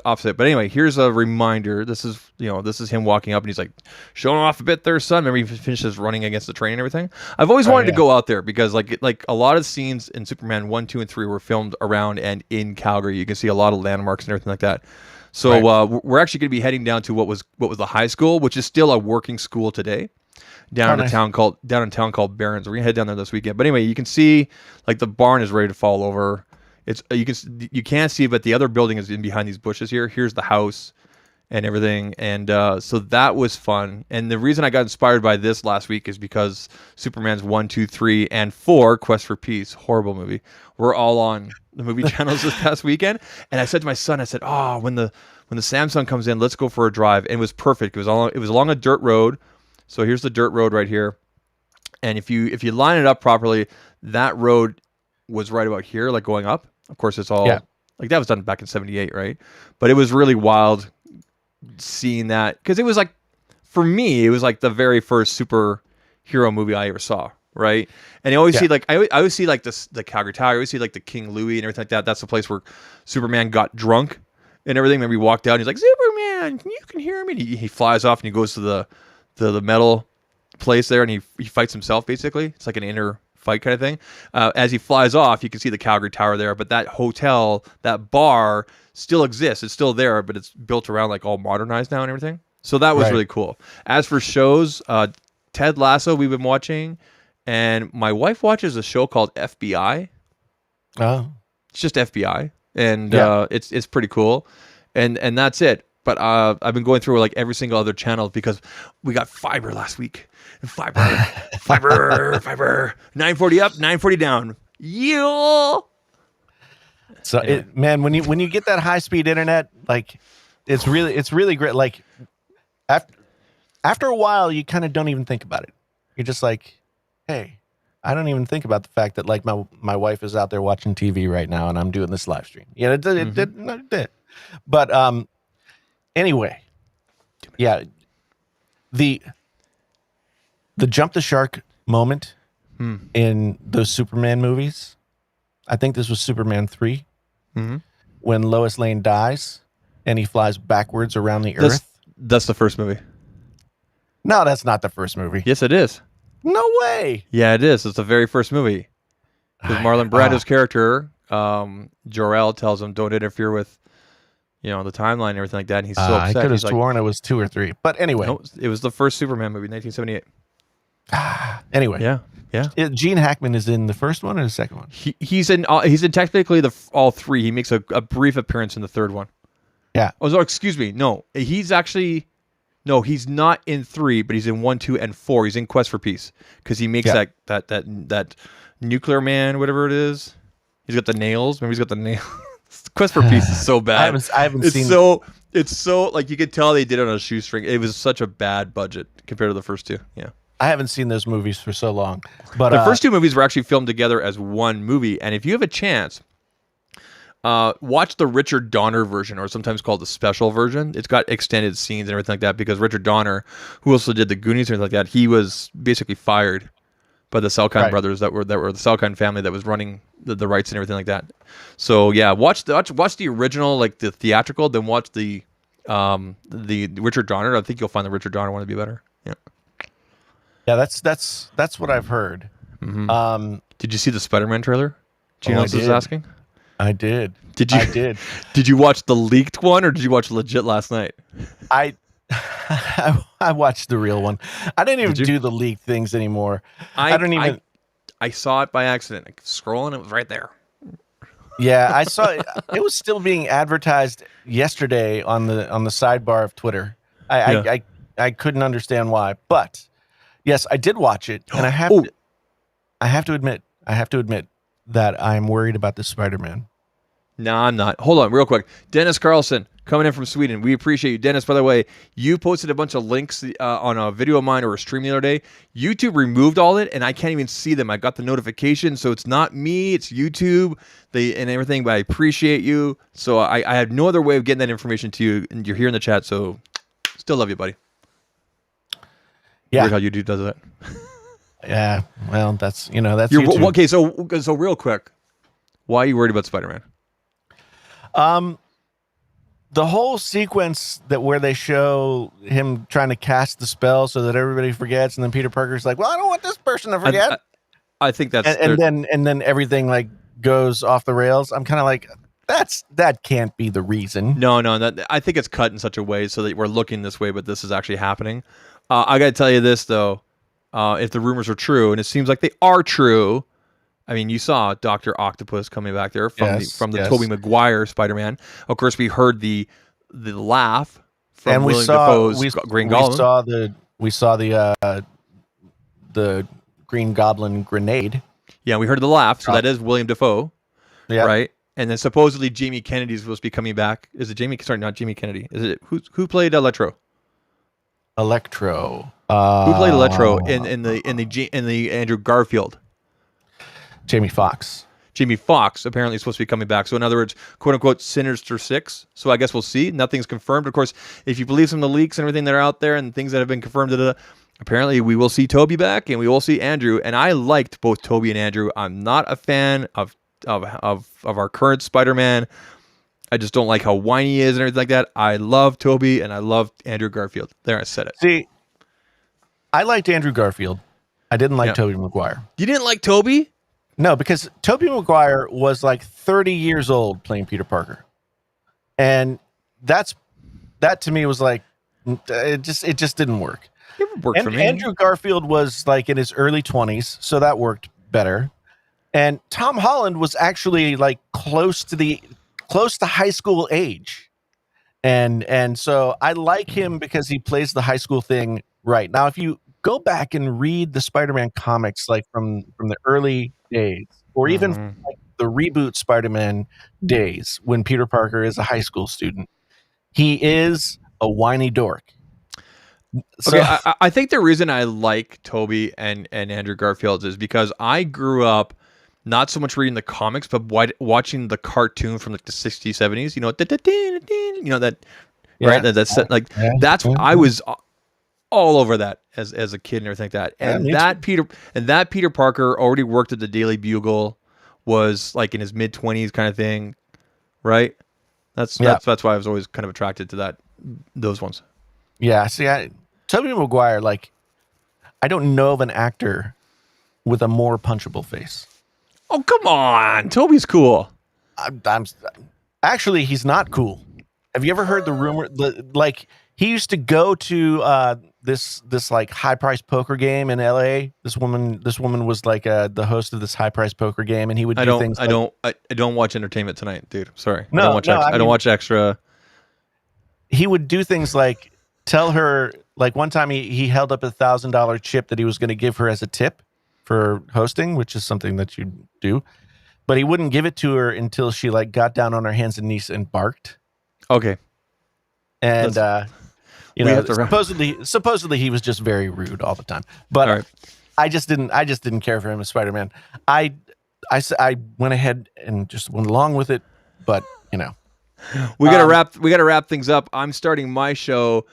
opposite. But anyway, here's a reminder. This is him walking up, and he's like showing off a bit there, son. Remember he finishes running against the train and everything. I've always wanted to go out there because like a lot of scenes in Superman 1, 2, and 3 were filmed around and in Calgary. You can see a lot of landmarks and everything like that. So we're actually going to be heading down to what was the high school, which is still a working school today, down in a town called Barons. We're gonna head down there this weekend. But anyway, you can see like the barn is ready to fall over. You can't see, but the other building is in behind these bushes here. Here's the house and everything, and so that was fun. And the reason I got inspired by this last week is because Superman's 1, 2, 3, and 4, Quest for Peace, horrible movie, were all on the movie channels this past weekend. And I said to my son, I said, "Oh, when the Samsung comes in, let's go for a drive." And it was perfect. It was along a dirt road. So here's the dirt road right here, and if you line it up properly, that road was right about here, like going up. Of course, it's all like that was done back in '78, right? But it was really wild seeing that because it was like, for me, it was like the very first superhero movie I ever saw, right? And I always see like I always see like the Calgary Tower, I always see like the King Louis and everything like that. That's the place where Superman got drunk and everything. Then we walked out, and he's like, "Superman, you can hear me." And he flies off and he goes to the metal place there, and he fights himself basically. It's like an inner fight kind of thing. As he flies off, you can see the Calgary Tower there, but that hotel, that bar still exists. It's still there, but it's built around like all modernized now and everything. So that was really cool. As for shows, Ted Lasso we've been watching, and my wife watches a show called FBI. Oh, It's just FBI, and it's pretty cool, and that's it. But I've been going through like every single other channel because we got fiber last week. And fiber, 940 up, 940 down. Yeah. so man, when you get that high speed internet, like it's really great. Like after a while, you kind of don't even think about it. You're just like, hey, I don't even think about the fact that like my wife is out there watching TV right now, and I'm doing this live stream. Yeah, it did. But anyway, yeah, the jump the shark moment in those Superman movies. I think this was Superman 3 when Lois Lane dies and he flies backwards around the earth. That's the first movie. No, that's not the first movie. Yes, it is. No way. Yeah, it is. It's the very first movie. Because Marlon Brando's character, Jor-El, tells him, "Don't interfere with, the timeline and everything like that. And he's so I upset. could have He's like, sworn it was 2 or 3. But anyway. no, it was the first Superman movie, 1978. Anyway. Yeah. Gene Hackman is in the first one or the second one? He's in technically all 3. He makes a brief appearance in the third one. Yeah. Oh, excuse me. No, he's not in 3, but he's in 1, 2, and 4. He's in Quest for Peace because he makes that nuclear man, whatever it is. He's got the nails. Remember, he's got the nails. Quest for Peace is so bad. I haven't seen. It's so like you could tell they did it on a shoestring. It was such a bad budget compared to the first 2. Yeah. I haven't seen those movies for so long. But the first 2 movies were actually filmed together as one movie, and if you have a chance, watch the Richard Donner version, or sometimes called the special version. It's got extended scenes and everything like that because Richard Donner, who also did the Goonies and everything like that, he was basically fired by the Salkind brothers that were the Salkind family that was running the rights and everything like that. So yeah, watch the original, like the theatrical, then watch the Richard Donner. I think you'll find the Richard Donner one to be better. Yeah. Yeah, that's what I've heard. Mm-hmm. Did you see the Spider-Man trailer? Gino is asking. I did. I did. Did you watch the leaked one or did you watch legit last night? I watched the real one. I didn't even do the leaked things anymore. I saw it by accident. Like, scrolling, it was right there. Yeah, I saw it. It was still being advertised yesterday on the sidebar of Twitter. I couldn't understand why, but yes, I did watch it, and I have to admit that I'm worried about the Spider-Man. No, I'm not. Hold on, real quick. Dennis Carlson coming in from Sweden. We appreciate you, Dennis. By the way, you posted a bunch of links on a video of mine or a stream the other day. YouTube removed all it, and I can't even see them. I got the notification, so it's not me. It's YouTube. And everything. But I appreciate you. So I have no other way of getting that information to you, and you're here in the chat. So still love you, buddy. Yeah. Weird how YouTube does that. Yeah. Well, that's YouTube. Okay. So real quick, why are you worried about Spider-Man? The whole sequence where they show him trying to cast the spell so that everybody forgets, and then Peter Parker's like, "Well, I don't want this person to forget." I think that's and then everything like goes off the rails. I'm kind of like, that can't be the reason. No, I think it's cut in such a way so that we're looking this way, but this is actually happening. I got to tell you this though, if the rumors are true, and it seems like they are true. I mean, you saw Dr. Octopus coming back there from the Tobey Maguire Spider-Man. Of course, we heard the laugh from William Dafoe's Green Goblin. We saw the Green Goblin grenade. Yeah, we heard the laugh. So that is William Dafoe, right? And then supposedly Jamie Kennedy is supposed to be coming back. Is it Jamie? Sorry, not Jamie Kennedy. Is it who played Electro? Electro. Who played Electro in the Andrew Garfield? Jamie Foxx. Jamie Foxx apparently is supposed to be coming back. So in other words, quote unquote, Sinister Six. So I guess we'll see. Nothing's confirmed. Of course, if you believe some of the leaks and everything that are out there and things that have been confirmed, apparently we will see Tobey back and we will see Andrew. And I liked both Tobey and Andrew. I'm not a fan of our current Spider-Man. I just don't like how whiny he is and everything like that. I love Tobey and I love Andrew Garfield. There, I said it. See, I liked Andrew Garfield. I didn't like Tobey Maguire. You didn't like Tobey? No, because Tobey Maguire was like 30 years old playing Peter Parker. And that to me was like, it just didn't work. It worked for me. Andrew Garfield was like in his early 20s, so that worked better. And Tom Holland was actually like close to high school age. And so I like him because he plays the high school thing right. Now, if you go back and read the Spider-Man comics, like from the early days, or even like the reboot Spider-Man days when Peter Parker is a high school student, he is a whiny dork. So, okay, I think the reason I like Tobey and Andrew Garfield is because I grew up not so much reading the comics, but watching the cartoon from like the 60s, 70s. You know, that right? That's I was all over that as a kid and everything like that. And that Peter Parker already worked at the Daily Bugle, was like in his mid-20s kind of thing, right? That's why I was always kind of attracted to those ones. Yeah, see, Tobey Maguire, like, I don't know of an actor with a more punchable face. Oh, come on. Tobey's cool. I'm actually, he's not cool. Have you ever heard the rumor? Like he used to go to this like high priced poker game in L.A. This woman was like the host of this high priced poker game, and he would do things. I don't watch Entertainment Tonight, dude. Sorry, No, I don't watch. no, I don't watch Extra. He would do things like tell her. Like one time, he held up $1,000 chip that he was going to give her as a tip for hosting, which is something that you do. But he wouldn't give it to her until she like got down on her hands and knees and barked. Okay. And supposedly he was just very rude all the time. But All right. I just didn't care for him as Spider-Man. I went ahead and just went along with it, but we gotta wrap things up. I'm starting my show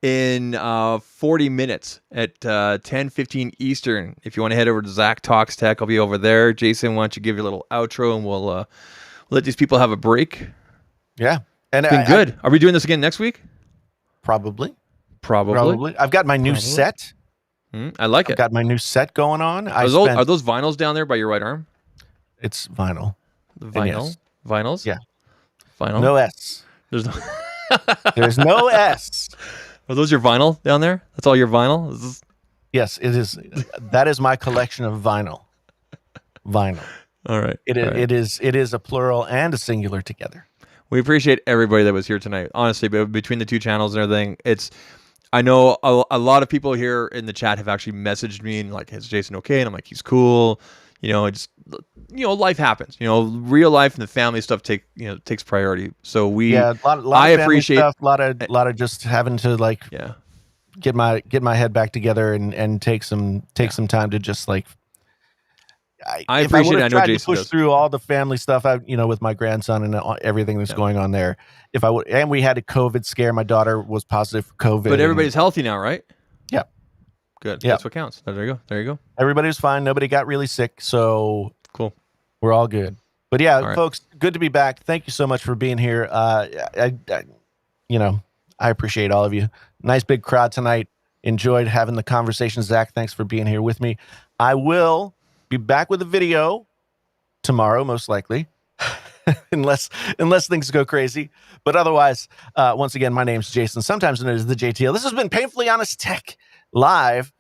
in 40 minutes at 10:15 Eastern. If you want to head over to Zach Talks Tech, I'll be over there. Jason, why don't you give your little outro and we'll let these people have a break. Yeah. And it's been good. Are we doing this again next week? Probably. Probably. I've got my new set. I like it. I've got my new set going on. Are those vinyls down there by your right arm? It's vinyl. Vinyl? Vinyls? Yeah. Vinyl? No S. There's no S. Are those your vinyl down there? That's all your vinyl? Yes, it is. That is my collection of vinyl. Vinyl. All right. It is a plural and a singular together. We appreciate everybody that was here tonight. Honestly, between the two channels and everything, I know a lot of people here in the chat have actually messaged me and like, is Jason okay? And I'm like, he's cool. Life happens. Real life and the family stuff takes priority. So a lot I of appreciate stuff, a lot of just having to get my head back together and take some time to just like. I appreciate it. I know Jason Jason push does. through all the family stuff, with my grandson and everything that's going on there. If I would, and we had a COVID scare. My daughter was positive for COVID. But everybody's healthy now, right? Yeah. Good. Yeah. That's what counts. There you go. Everybody was fine. Nobody got really sick. So cool. We're all good. But yeah, right. Folks, good to be back. Thank you so much for being here. I appreciate all of you. Nice big crowd tonight. Enjoyed having the conversation. Zach, thanks for being here with me. I will be back with a video tomorrow, most likely, unless things go crazy. But otherwise, once again, my name's Jason, sometimes known as the JTL. This has been Painfully Honest Tech, live